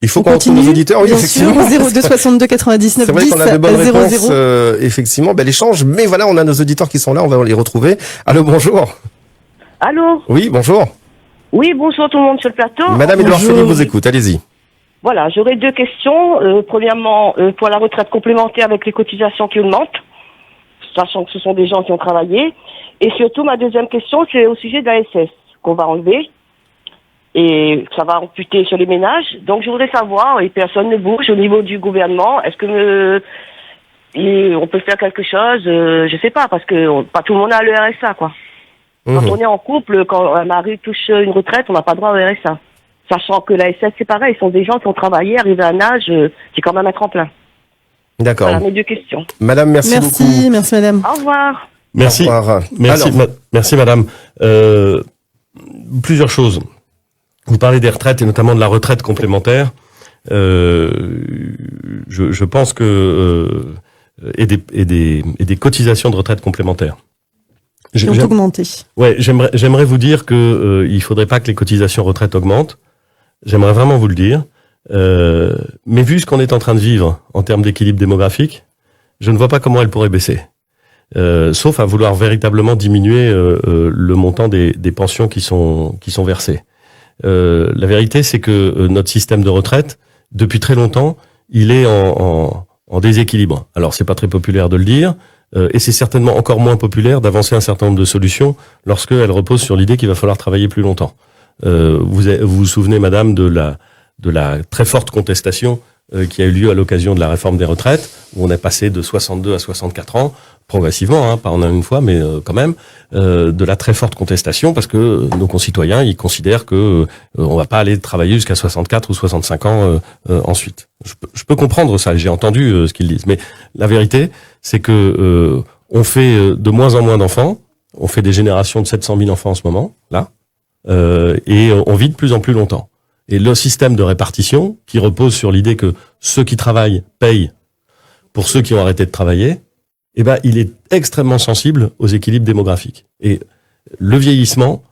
Il faut qu'on retrouve nos auditeurs, oui, bien effectivement. Sûr, 02 62 99 c'est vrai 10 qu'on a de bonnes 00. réponses, effectivement, l'échange. Mais voilà, on a nos auditeurs qui sont là, on va les retrouver. Allô, bonjour. Allô. Oui, bonjour. Oui, bonjour tout le monde sur le plateau. Madame Édouard Philippe vous écoute, allez-y. Voilà, j'aurais deux questions. Premièrement, pour la retraite complémentaire avec les cotisations qui augmentent, sachant que ce sont des gens qui ont travaillé. Et surtout, ma deuxième question, c'est au sujet de la SS qu'on va enlever. Et ça va amputer sur les ménages. Donc, je voudrais savoir, et personne ne bouge au niveau du gouvernement, est-ce que on peut faire quelque chose, je sais pas, parce que pas tout le monde a le RSA, quoi. Quand on est en couple, quand un mari touche une retraite, on n'a pas droit au RSA. Sachant que la SS, c'est pareil, ils sont des gens qui ont travaillé, arrivés à un âge qui est quand même à tremplin. D'accord. Voilà mes deux questions. Madame, merci beaucoup. Merci madame. Au revoir. Merci. Au revoir. Merci madame. Plusieurs choses. Vous parlez des retraites et notamment de la retraite complémentaire. Je pense que et des cotisations de retraite complémentaires. Qui ont augmenté. Ouais, j'aimerais vous dire que il faudrait pas que les cotisations retraite augmentent. J'aimerais vraiment vous le dire. Mais vu ce qu'on est en train de vivre en termes d'équilibre démographique, je ne vois pas comment elles pourraient baisser. Sauf à vouloir véritablement diminuer le montant des pensions qui sont versées. La vérité, c'est que notre système de retraite, depuis très longtemps, il est en déséquilibre. Alors, c'est pas très populaire de le dire, et c'est certainement encore moins populaire d'avancer un certain nombre de solutions lorsqu'elles reposent sur l'idée qu'il va falloir travailler plus longtemps. Vous souvenez, madame, de la très forte contestation qui a eu lieu à l'occasion de la réforme des retraites, où on est passé de 62 à 64 ans, progressivement, pas en une fois, mais quand même, de la très forte contestation, parce que nos concitoyens, ils considèrent que on va pas aller travailler jusqu'à 64 ou 65 ans ensuite. Je peux comprendre ça, j'ai entendu ce qu'ils disent, mais la vérité, c'est que on fait de moins en moins d'enfants, on fait des générations de 700 000 enfants en ce moment, là, et on vit de plus en plus longtemps. Et le système de répartition, qui repose sur l'idée que ceux qui travaillent payent pour ceux qui ont arrêté de travailler, il est extrêmement sensible aux équilibres démographiques. Et le vieillissement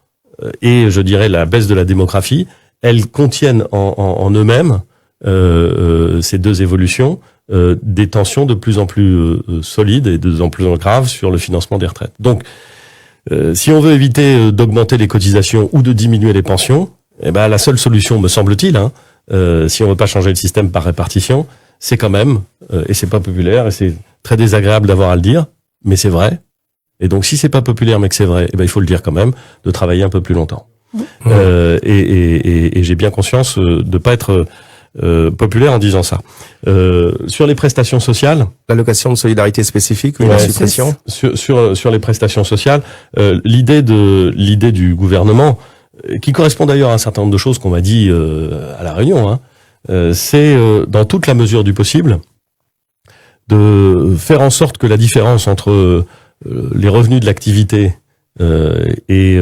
et, je dirais, la baisse de la démographie, elles contiennent en eux-mêmes, ces deux évolutions, des tensions de plus en plus solides et de plus en plus graves sur le financement des retraites. Donc, si on veut éviter d'augmenter les cotisations ou de diminuer les pensions, la seule solution, me semble-t-il, si on veut pas changer le système par répartition, c'est quand même, et c'est pas populaire, et c'est très désagréable d'avoir à le dire, mais c'est vrai. Et donc, si c'est pas populaire, mais que c'est vrai, il faut le dire quand même, de travailler un peu plus longtemps. Et j'ai bien conscience de pas être populaire en disant ça. Sur les prestations sociales, l'allocation de solidarité spécifique, la suppression. Sur les prestations sociales, l'idée du gouvernement, qui correspond d'ailleurs à un certain nombre de choses qu'on m'a dit à la réunion, c'est dans toute la mesure du possible de faire en sorte que la différence entre les revenus de l'activité et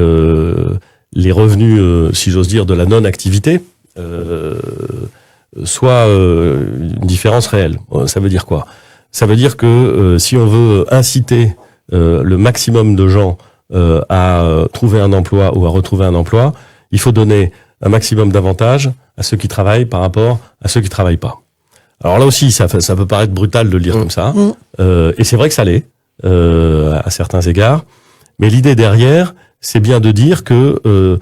les revenus, si j'ose dire, de la non-activité soit une différence réelle. Ça veut dire quoi ? Ça veut dire que si on veut inciter le maximum de gens à trouver un emploi ou à retrouver un emploi, il faut donner un maximum d'avantages à ceux qui travaillent par rapport à ceux qui travaillent pas. Alors là aussi, ça peut paraître brutal de le dire comme ça, et c'est vrai que ça l'est à certains égards. Mais l'idée derrière, c'est bien de dire que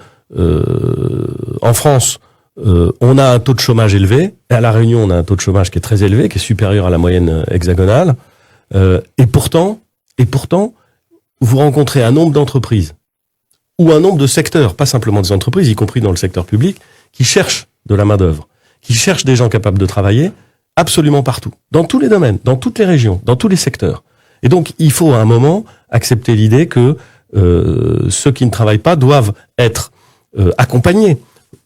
en France, on a un taux de chômage élevé, et à La Réunion, on a un taux de chômage qui est très élevé, qui est supérieur à la moyenne hexagonale, et pourtant, vous rencontrez un nombre d'entreprises ou un nombre de secteurs, pas simplement des entreprises, y compris dans le secteur public, qui cherchent de la main-d'œuvre, qui cherchent des gens capables de travailler absolument partout, dans tous les domaines, dans toutes les régions, dans tous les secteurs. Et donc, il faut à un moment accepter l'idée que ceux qui ne travaillent pas doivent être accompagnés,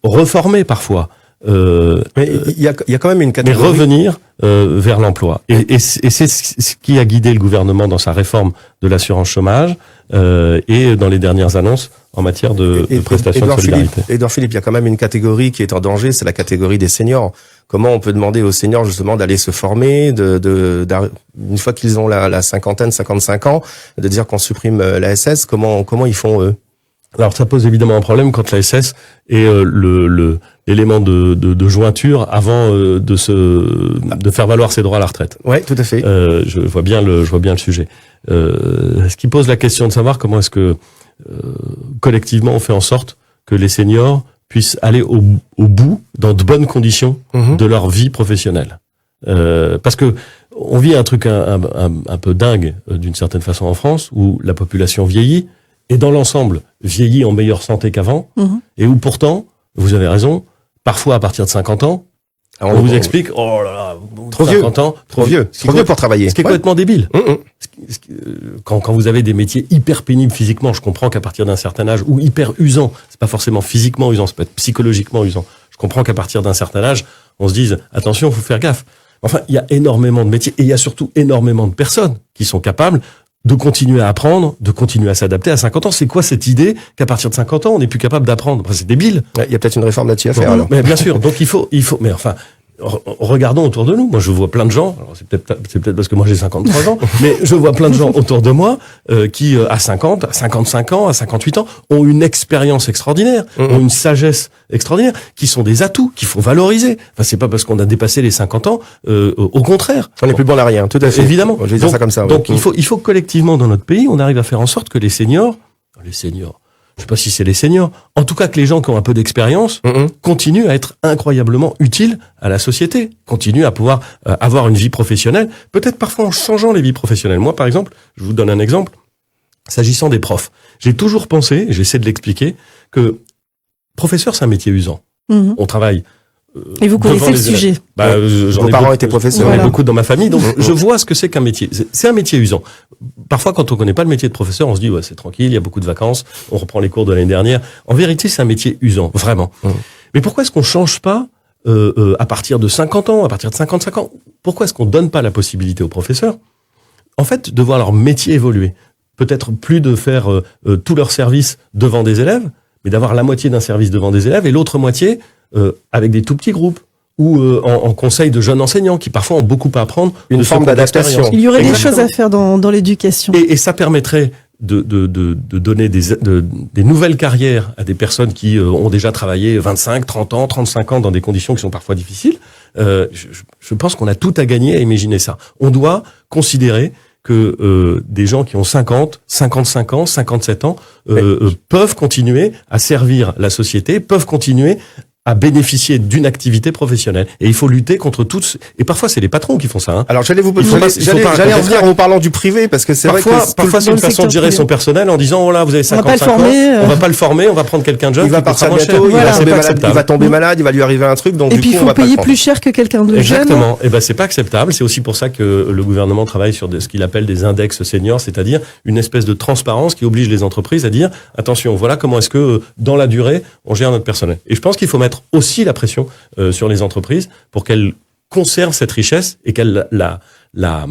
reformés parfois. Mais il y a quand même une catégorie. Mais revenir vers l'emploi. Et c'est ce qui a guidé le gouvernement dans sa réforme de l'assurance chômage et dans les dernières annonces en matière de prestations de solidarité. Édouard Philippe, il y a quand même une catégorie qui est en danger, c'est la catégorie des seniors. Comment on peut demander aux seniors justement d'aller se former, une fois qu'ils ont la cinquantaine, 55 ans, de dire qu'on supprime l'ASS, comment ils font eux? Alors ça pose évidemment un problème quand l'ASS est l'élément de jointure avant de faire valoir ses droits à la retraite. Ouais, tout à fait. Je vois bien le sujet. Ce qui pose la question de savoir comment est-ce que collectivement on fait en sorte que les seniors puissent aller au bout dans de bonnes conditions de leur vie professionnelle. Parce que on vit un truc un peu dingue d'une certaine façon en France où la population vieillit et dans l'ensemble vieillit en meilleure santé qu'avant et où pourtant, vous avez raison, parfois à partir de 50 ans, on vous explique oh là là, trop 50 vieux, ans, trop vieux pour travailler. Ce qui est complètement débile. Quand vous avez des métiers hyper pénibles physiquement, je comprends qu'à partir d'un certain âge, ou hyper usants, c'est pas forcément physiquement usant, ça peut être psychologiquement usant. Je comprends qu'à partir d'un certain âge, on se dise attention, faut faire gaffe. Enfin, il y a énormément de métiers et il y a surtout énormément de personnes qui sont capables de continuer à apprendre, de continuer à s'adapter à 50 ans. C'est quoi cette idée qu'à partir de 50 ans, on n'est plus capable d'apprendre? Enfin, c'est débile. Il y a peut-être une réforme là-dessus à faire, alors. Mais bien sûr. Donc, il faut, mais enfin, regardons autour de nous. Moi, je vois plein de gens. Alors, c'est peut-être parce que moi, j'ai 53 ans, mais je vois plein de gens autour de moi, qui, à 50, à 55 ans, à 58 ans, ont une expérience extraordinaire, ont une sagesse extraordinaire, qui sont des atouts, qu'il faut valoriser. Enfin, c'est pas parce qu'on a dépassé les 50 ans, au contraire. On n'est plus bon à rien, tout à fait. Évidemment. Je vais dire ça comme ça. Donc, il faut collectivement, dans notre pays, on arrive à faire en sorte que les seniors, je sais pas si c'est les seniors, en tout cas que les gens qui ont un peu d'expérience continuent à être incroyablement utiles à la société, continuent à pouvoir avoir une vie professionnelle, peut-être parfois en changeant les vies professionnelles. Moi, par exemple, je vous donne un exemple, s'agissant des profs. J'ai toujours pensé, et j'essaie de l'expliquer, que professeur, c'est un métier usant. On travaille... Et vous connaissez le sujet. Vos parents étaient professeurs. J'en ai beaucoup dans ma famille, donc je vois ce que c'est qu'un métier. C'est un métier usant. Parfois, quand on connaît pas le métier de professeur, on se dit, ouais, c'est tranquille, il y a beaucoup de vacances, on reprend les cours de l'année dernière. En vérité, c'est un métier usant, vraiment. Mais pourquoi est-ce qu'on change pas, à partir de 50 ans, à partir de 55 ans? Pourquoi est-ce qu'on donne pas la possibilité aux professeurs, en fait, de voir leur métier évoluer? Peut-être plus de faire tout leur service devant des élèves, mais d'avoir la moitié d'un service devant des élèves et l'autre moitié avec des tout petits groupes ou en conseil de jeunes enseignants qui parfois ont beaucoup à apprendre. Une forme d'adaptation. Il y aurait des choses à faire dans l'éducation. Et ça permettrait de donner des nouvelles carrières à des personnes qui ont déjà travaillé 25, 30 ans, 35 ans dans des conditions qui sont parfois difficiles. Je pense qu'on a tout à gagner à imaginer ça. On doit considérer que des gens qui ont 50, 55 ans, 57 ans peuvent continuer à servir la société, peuvent continuer à bénéficier d'une activité professionnelle. Et il faut lutter contre tous. Et parfois, c'est les patrons qui font ça. Hein. Alors, j'allais en venir en parlant du privé, parce que c'est vrai que parfois c'est une façon de gérer son personnel en disant, oh là, vous avez 55 ans, on va pas le former, on va prendre quelqu'un de jeune. Il va partir bientôt, il va tomber malade, il va lui arriver un truc, donc du coup, on va pas le prendre. Et puis, il faut payer plus cher que quelqu'un de jeune. Exactement. Et ben, c'est pas acceptable. C'est aussi pour ça que le gouvernement travaille sur ce qu'il appelle des index seniors, c'est-à-dire une espèce de transparence qui oblige les entreprises à dire, attention, voilà comment est-ce que, dans la durée, on gère notre personnel. Et je pense qu'il faut mettre aussi la pression sur les entreprises pour qu'elles conservent cette richesse et qu'elles la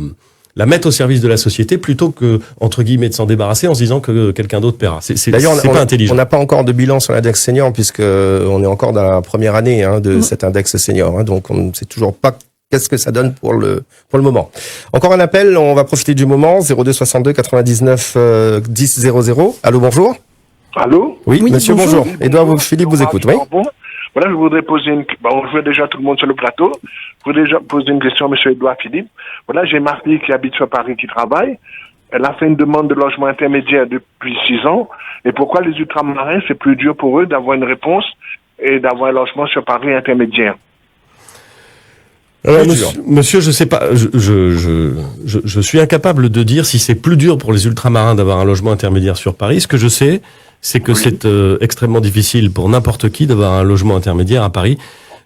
mettent au service de la société plutôt que, entre guillemets, de s'en débarrasser en se disant que quelqu'un d'autre paiera. D'ailleurs, c'est pas intelligent. On n'a pas encore de bilan sur l'index senior puisque on est encore dans la première année de cet index senior. Donc, on ne sait toujours pas qu'est-ce que ça donne pour le moment. Encore un appel, on va profiter du moment, 02 62 99 10 00. Allô, bonjour. Allô? Oui, monsieur, bonjour. Édouard Philippe vous écoute, oui. Bon. Voilà, je voudrais poser je vois déjà tout le monde sur le plateau. Je voudrais déjà poser une question à monsieur Édouard Philippe. Voilà, j'ai ma fille qui habite sur Paris, qui travaille. Elle a fait une demande de logement intermédiaire depuis 6 ans. Et pourquoi les ultramarins, c'est plus dur pour eux d'avoir une réponse et d'avoir un logement sur Paris intermédiaire? Monsieur, je sais pas, je suis incapable de dire si c'est plus dur pour les ultramarins d'avoir un logement intermédiaire sur Paris. Ce que je sais, c'est que c'est extrêmement difficile pour n'importe qui d'avoir un logement intermédiaire à Paris.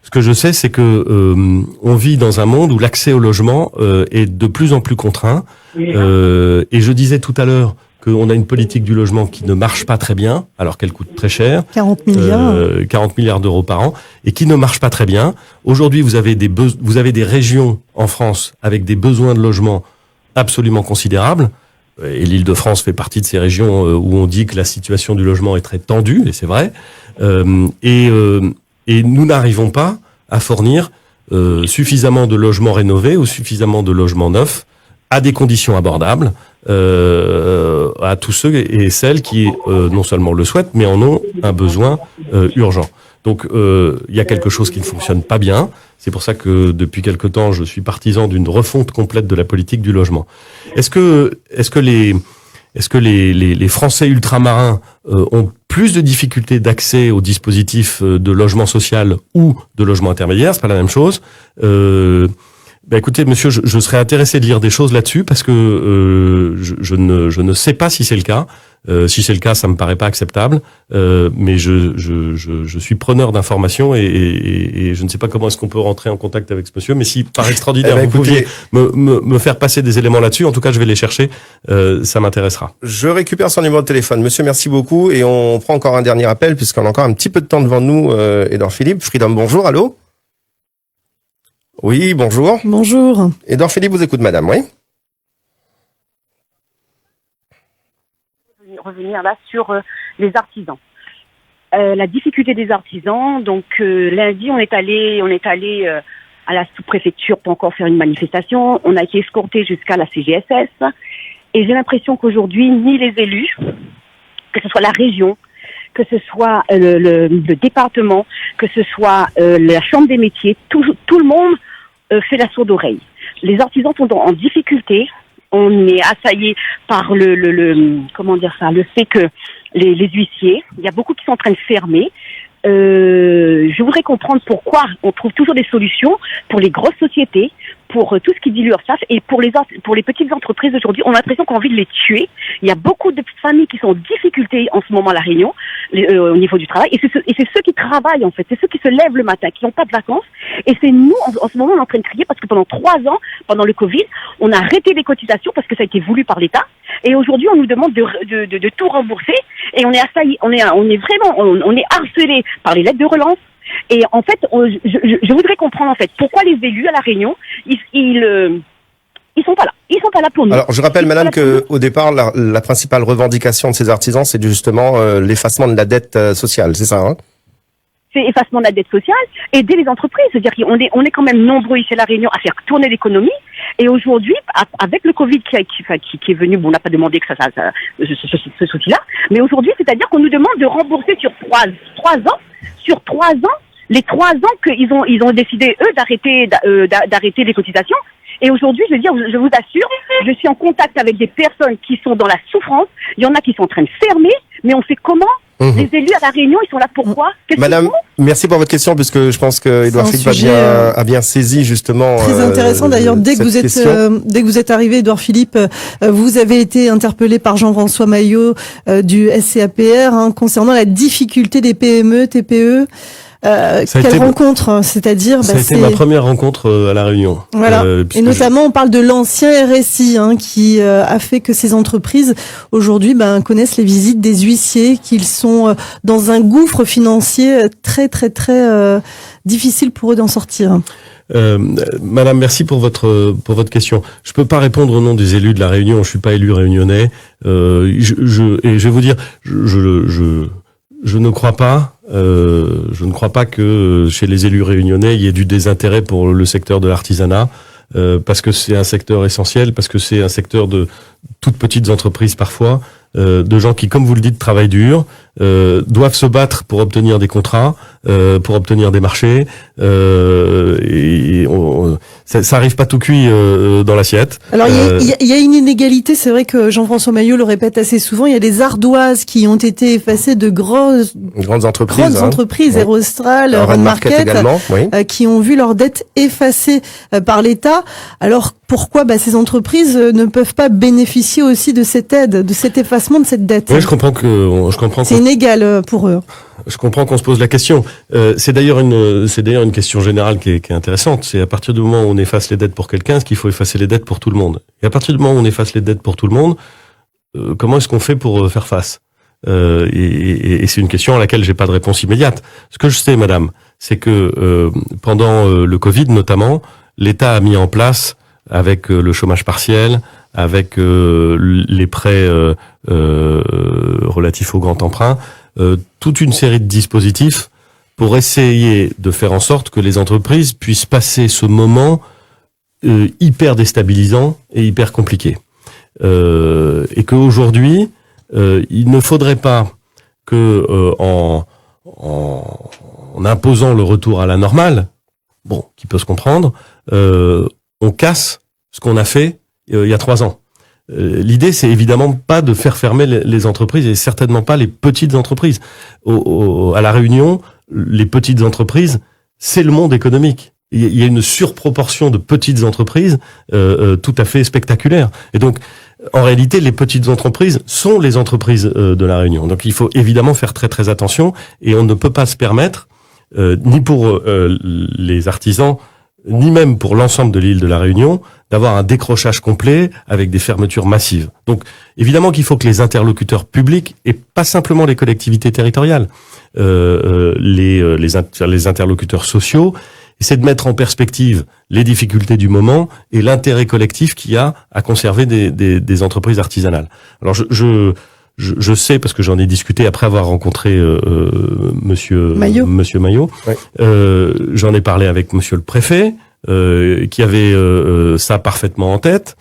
Ce que je sais, c'est que on vit dans un monde où l'accès au logement est de plus en plus contraint. Et je disais tout à l'heure qu'on a une politique du logement qui ne marche pas très bien, alors qu'elle coûte très cher. 40 milliards. 40 milliards d'euros par an, et qui ne marche pas très bien. Aujourd'hui, vous avez des régions en France avec des besoins de logement absolument considérables. Et l'Île-de-France fait partie de ces régions où on dit que la situation du logement est très tendue, et c'est vrai. Et nous n'arrivons pas à fournir suffisamment de logements rénovés ou suffisamment de logements neufs à des conditions abordables à tous ceux et celles qui non seulement le souhaitent, mais en ont un besoin urgent. Donc il y a quelque chose qui ne fonctionne pas bien. C'est pour ça que depuis quelque temps, je suis partisan d'une refonte complète de la politique du logement. Est-ce que les Français ultramarins ont plus de difficultés d'accès aux dispositifs de logement social ou de logement intermédiaire? C'est pas la même chose. Écoutez, monsieur, je serais intéressé de lire des choses là-dessus parce que je ne sais pas si c'est le cas. Si c'est le cas, ça me paraît pas acceptable. Mais je suis preneur d'informations et je ne sais pas comment est-ce qu'on peut rentrer en contact avec ce monsieur. Mais si par extraordinaire vous pouviez me faire passer des éléments là-dessus, en tout cas je vais les chercher. Ça m'intéressera. Je récupère son numéro de téléphone. Monsieur, merci beaucoup et on prend encore un dernier appel puisqu'on a encore un petit peu de temps devant nous. Édouard Philippe, Freedom, bonjour, allô. Oui, bonjour. Bonjour. Édouard Philippe vous écoute, madame, oui. Revenir là sur les artisans. La difficulté des artisans. Donc lundi, on est allé à la sous-préfecture pour encore faire une manifestation. On a été escorté jusqu'à la CGSS. Et j'ai l'impression qu'aujourd'hui, ni les élus, que ce soit la région, que ce soit le département, que ce soit la chambre des métiers, tout le monde fait la sourde oreille. Les artisans sont en difficulté. On est assaillé par le fait que les huissiers, il y a beaucoup qui sont en train de fermer. Je voudrais comprendre pourquoi on trouve toujours des solutions pour les grosses sociétés, pour tout ce qui dilue l'URSSAF et pour les petites entreprises aujourd'hui. On a l'impression qu'on a envie de les tuer. Il y a beaucoup de familles qui sont en difficulté en ce moment à La Réunion, au niveau du travail. Et c'est ceux qui travaillent, en fait. C'est ceux qui se lèvent le matin, qui n'ont pas de vacances. Et c'est nous, en ce moment, on est en train de crier parce que pendant 3 ans, pendant le Covid, on a arrêté les cotisations parce que ça a été voulu par l'État. Et aujourd'hui, on nous demande de tout rembourser. Et on est assailli, on est harcelé par les lettres de relance. Et en fait, je voudrais comprendre en fait pourquoi les élus à La Réunion, ils sont pas là. Ils sont pas là pour nous. Alors, je rappelle, madame, que au départ, la principale revendication de ces artisans, c'est justement l'effacement de la dette sociale, c'est ça, hein? C'est effacement de la dette sociale, aider les entreprises. C'est-à-dire qu'on est quand même nombreux ici à La Réunion à faire tourner l'économie. Et aujourd'hui, avec le Covid qui est venu, bon, on n'a pas demandé que ce souci-là, mais aujourd'hui, c'est-à-dire qu'on nous demande de rembourser sur 3 ans, les 3 ans qu'ils ont décidé, eux, d'arrêter les cotisations. Et aujourd'hui, je veux dire, je vous assure, je suis en contact avec des personnes qui sont dans la souffrance. Il y en a qui sont en train de fermer, mais on fait comment? Les élus à La Réunion, ils sont là pourquoi? Madame, merci pour votre question, puisque je pense que Édouard Philippe a bien saisi justement. Très intéressant d'ailleurs. Dès que vous êtes arrivé, Édouard Philippe, vous avez été interpellé par Jean-François Maillot du SCAPR concernant la difficulté des PME, TPE. Quelle rencontre, c'est-à-dire ça a été ma première rencontre à La Réunion. Voilà. Et notamment, on parle de l'ancien RSI qui a fait que ces entreprises aujourd'hui connaissent les visites des huissiers, qu'ils sont dans un gouffre financier très très très difficile pour eux d'en sortir. Madame, merci pour votre question. Je peux pas répondre au nom des élus de La Réunion. Je suis pas élu réunionnais. Et je vais vous dire, Je ne crois pas. Je ne crois pas que chez les élus réunionnais, il y ait du désintérêt pour le secteur de l'artisanat, parce que c'est un secteur essentiel, parce que c'est un secteur de toutes petites entreprises parfois, de gens qui, comme vous le dites, travaillent dur, doivent se battre pour obtenir des contrats, pour obtenir des marchés, ça arrive pas tout cuit dans l'assiette. Alors il y a une inégalité, c'est vrai que Jean-François Maillot le répète assez souvent, il y a des ardoises qui ont été effacées de grandes entreprises, Aerostral, Renmarket également, qui ont vu leurs dettes effacées par l'État. Alors pourquoi ces entreprises ne peuvent pas bénéficier aussi de cette aide, de cet effacement de cette dette? Oui, je comprends c'est inégal pour eux. Je comprends qu'on se pose la question. C'est d'ailleurs une question générale qui est intéressante. C'est à partir du moment où on efface les dettes pour quelqu'un, est-ce qu'il faut effacer les dettes pour tout le monde? Et à partir du moment où on efface les dettes pour tout le monde, comment est-ce qu'on fait pour faire face? Et c'est une question à laquelle j'ai pas de réponse immédiate. Ce que je sais, madame, c'est que pendant le Covid notamment, l'État a mis en place, avec le chômage partiel, avec les prêts relatifs au grand emprunt, toute une série de dispositifs pour essayer de faire en sorte que les entreprises puissent passer ce moment hyper déstabilisant et hyper compliqué. Et qu'aujourd'hui, il ne faudrait pas que en imposant le retour à la normale, qui peut se comprendre, on casse ce qu'on a fait il y a 3 ans. L'idée, c'est évidemment pas de faire fermer les entreprises et certainement pas les petites entreprises. À La Réunion, les petites entreprises, c'est le monde économique. Il y a une surproportion de petites entreprises tout à fait spectaculaire. Et donc, en réalité, les petites entreprises sont les entreprises de La Réunion. Donc, il faut évidemment faire très très attention et on ne peut pas se permettre, ni pour les artisans, ni même pour l'ensemble de l'île de La Réunion, d'avoir un décrochage complet avec des fermetures massives. Donc, évidemment qu'il faut que les interlocuteurs publics, et pas simplement les collectivités territoriales, les interlocuteurs sociaux, essaient de mettre en perspective les difficultés du moment et l'intérêt collectif qu'il y a à conserver des entreprises artisanales. Alors, je sais, parce que j'en ai discuté après avoir rencontré Monsieur Maillot. Ouais. J'en ai parlé avec Monsieur le Préfet, qui avait ça parfaitement en tête.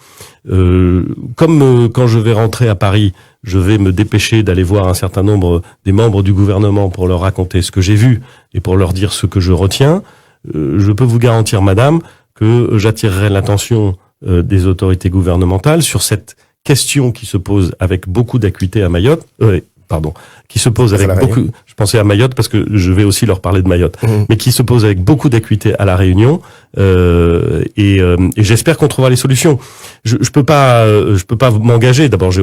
Comme quand je vais rentrer à Paris, je vais me dépêcher d'aller voir un certain nombre des membres du gouvernement pour leur raconter ce que j'ai vu et pour leur dire ce que je retiens. Je peux vous garantir, madame, que j'attirerai l'attention des autorités gouvernementales sur cette question qui se pose avec beaucoup d'acuité à Mayotte, qui se pose avec beaucoup, je pensais à Mayotte parce que je vais aussi leur parler de Mayotte, mais qui se pose avec beaucoup d'acuité à La Réunion, et j'espère qu'on trouvera les solutions. Je peux pas m'engager. D'abord, je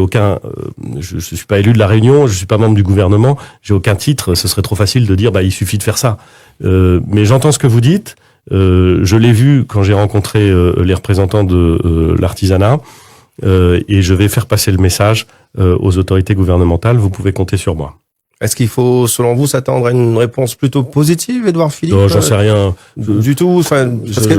suis pas élu de La Réunion, je suis pas membre du gouvernement, j'ai aucun titre, ce serait trop facile de dire, il suffit de faire ça. Mais j'entends ce que vous dites, je l'ai vu quand j'ai rencontré les représentants de l'artisanat, et je vais faire passer le message aux autorités gouvernementales. Vous pouvez compter sur moi. Est-ce qu'il faut, selon vous, s'attendre à une réponse plutôt positive, Édouard Philippe? Non, j'en sais rien. Du tout.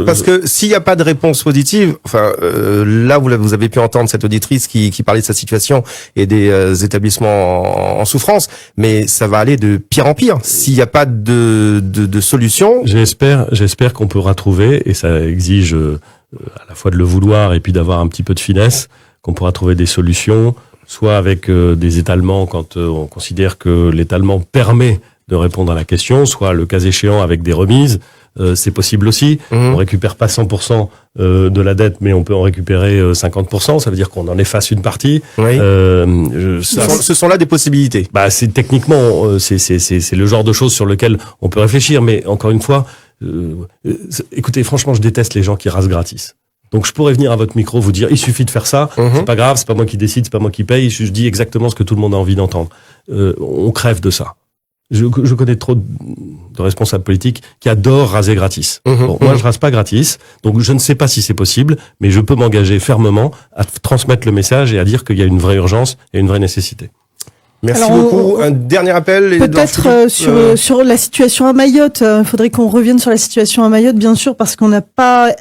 Parce que s'il n'y a pas de réponse positive, là vous avez pu entendre cette auditrice qui parlait de sa situation et des établissements en souffrance, mais ça va aller de pire en pire s'il n'y a pas de solution. J'espère qu'on pourra trouver, et ça exige à la fois de le vouloir et puis d'avoir un petit peu de finesse, qu'on pourra trouver des solutions, soit avec des étalements quand on considère que l'étalement permet de répondre à la question, soit le cas échéant avec des remises, c'est possible aussi. On récupère pas 100% de la dette, mais on peut en récupérer 50%, ça veut dire qu'on en efface une partie. Oui. Ce sont là des possibilités. C'est techniquement, c'est le genre de choses sur lequel on peut réfléchir, mais encore une fois, écoutez, franchement, je déteste les gens qui rasent gratis. Donc je pourrais venir à votre micro vous dire, il suffit de faire ça, c'est pas grave, c'est pas moi qui décide, c'est pas moi qui paye, je dis exactement ce que tout le monde a envie d'entendre. On crève de ça. Je connais trop de responsables politiques qui adorent raser gratis. Moi, je rase pas gratis, donc je ne sais pas si c'est possible, mais je peux m'engager fermement à transmettre le message et à dire qu'il y a une vraie urgence et une vraie nécessité. Merci Alors, beaucoup. Un dernier appel. Peut-être sur la situation à Mayotte. Il faudrait qu'on revienne sur la situation à Mayotte, bien sûr, parce qu'on n'a pas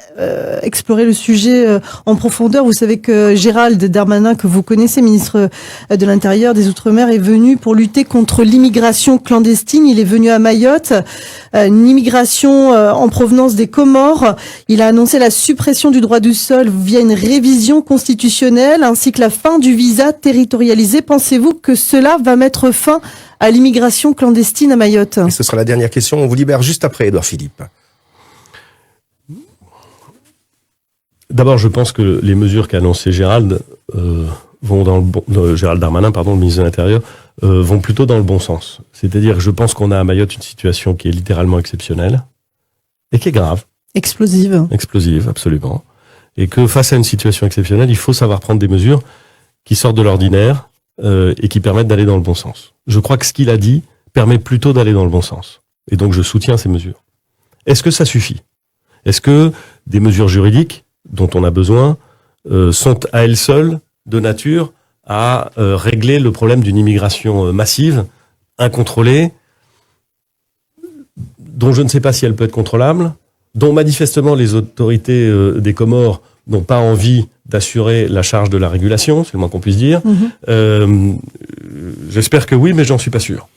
exploré le sujet en profondeur. Vous savez que Gérald Darmanin, que vous connaissez, ministre de l'Intérieur, des Outre-mer, est venu pour lutter contre l'immigration clandestine. Il est venu à Mayotte, une immigration en provenance des Comores. Il a annoncé la suppression du droit du sol via une révision constitutionnelle, ainsi que la fin du visa territorialisé. Pensez-vous que cela va mettre fin à l'immigration clandestine à Mayotte? Et ce sera la dernière question. On vous libère juste après, Édouard Philippe. D'abord, je pense que les mesures qu'a annoncées Gérald vont dans le bon, Gérald Darmanin, pardon, le ministre de l'Intérieur, vont plutôt dans le bon sens. C'est-à-dire que je pense qu'on a à Mayotte une situation qui est littéralement exceptionnelle et qui est grave. Explosive. Explosive, absolument. Et que face à une situation exceptionnelle, il faut savoir prendre des mesures qui sortent de l'ordinaire et qui permettent d'aller dans le bon sens. Je crois que ce qu'il a dit permet plutôt d'aller dans le bon sens. Et donc je soutiens ces mesures. Est-ce que ça suffit? Est-ce que des mesures juridiques dont on a besoin sont à elles seules de nature à régler le problème d'une immigration massive, incontrôlée, dont je ne sais pas si elle peut être contrôlable, dont manifestement les autorités des Comores n'ont pas envie d'assurer la charge de la régulation, c'est le moins qu'on puisse dire. J'espère que oui, mais j'en suis pas sûr.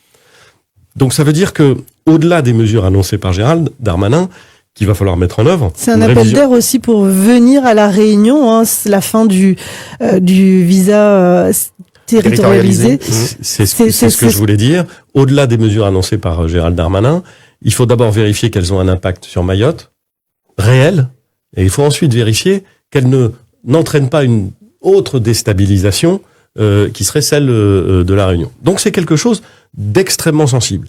Donc ça veut dire que, au-delà des mesures annoncées par Gérald Darmanin, qu'il va falloir mettre en œuvre. C'est un appel d'air aussi pour venir à La Réunion, hein, la fin du visa territorialisé. C'est ce que je voulais dire. Au-delà des mesures annoncées par Gérald Darmanin, il faut d'abord vérifier qu'elles ont un impact sur Mayotte, réel, et il faut ensuite vérifier qu'elles n'entraînent pas une autre déstabilisation qui serait celle de La Réunion. Donc c'est quelque chose d'extrêmement sensible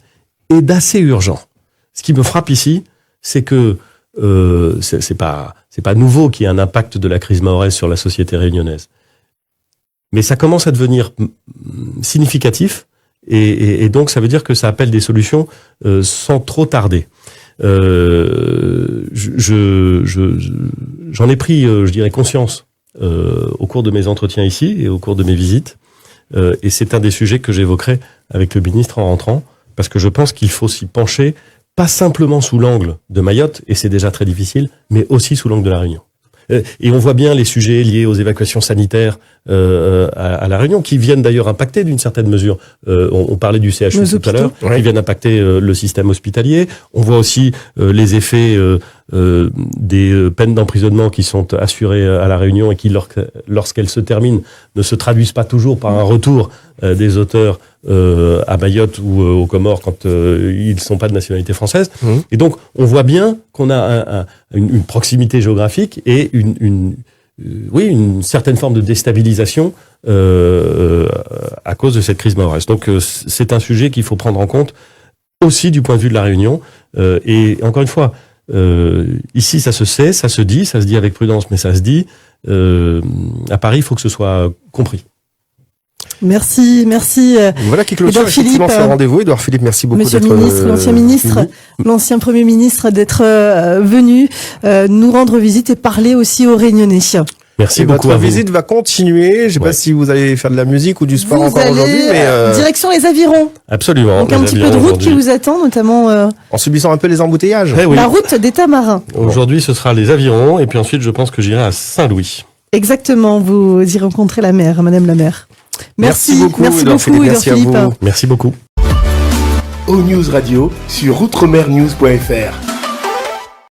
et d'assez urgent. Ce qui me frappe ici, c'est que c'est pas nouveau qu'il y ait un impact de la crise mahoraise sur la société réunionnaise, mais ça commence à devenir significatif et donc ça veut dire que ça appelle des solutions sans trop tarder. J'en ai pris, je dirais, conscience au cours de mes entretiens ici et au cours de mes visites, et c'est un des sujets que j'évoquerai avec le ministre en rentrant, parce que je pense qu'il faut s'y pencher, pas simplement sous l'angle de Mayotte, et c'est déjà très difficile, mais aussi sous l'angle de La Réunion. Et on voit bien les sujets liés aux évacuations sanitaires à La Réunion, qui viennent d'ailleurs impacter d'une certaine mesure. On parlait du CHU tout à l'heure, qui viennent impacter le système hospitalier. On voit aussi les effets des peines d'emprisonnement qui sont assurées à La Réunion et qui, lorsqu'elles se terminent, ne se traduisent pas toujours par un retour des auteurs à Mayotte ou aux Comores quand ils ne sont pas de nationalité française. Et donc, on voit bien qu'on a une proximité géographique et une certaine forme de déstabilisation à cause de cette crise mahoraise. Donc, c'est un sujet qu'il faut prendre en compte aussi du point de vue de La Réunion. Et encore une fois, ici, ça se sait, ça se dit avec prudence, mais ça se dit. À Paris, il faut que ce soit compris. Merci. Voilà qui clôture effectivement ce rendez-vous. Édouard Philippe, merci beaucoup Monsieur d'être le ministre, l'ancien Premier ministre, d'être venu nous rendre visite et parler aussi aux Réunionnais. Merci beaucoup. Votre visite va continuer. Je ne sais pas si vous allez faire de la musique ou du sport encore aujourd'hui, mais direction les avirons. Absolument. Donc un petit peu de route qui vous attend, notamment en subissant un peu les embouteillages. La route des Tamarins. Aujourd'hui, ce sera les avirons, et puis ensuite, je pense que j'irai à Saint-Louis. Exactement. Vous y rencontrez la maire, Madame la maire. Merci beaucoup, Édouard Philippe. Merci à vous. Merci beaucoup. O-News Radio sur outremernews.fr.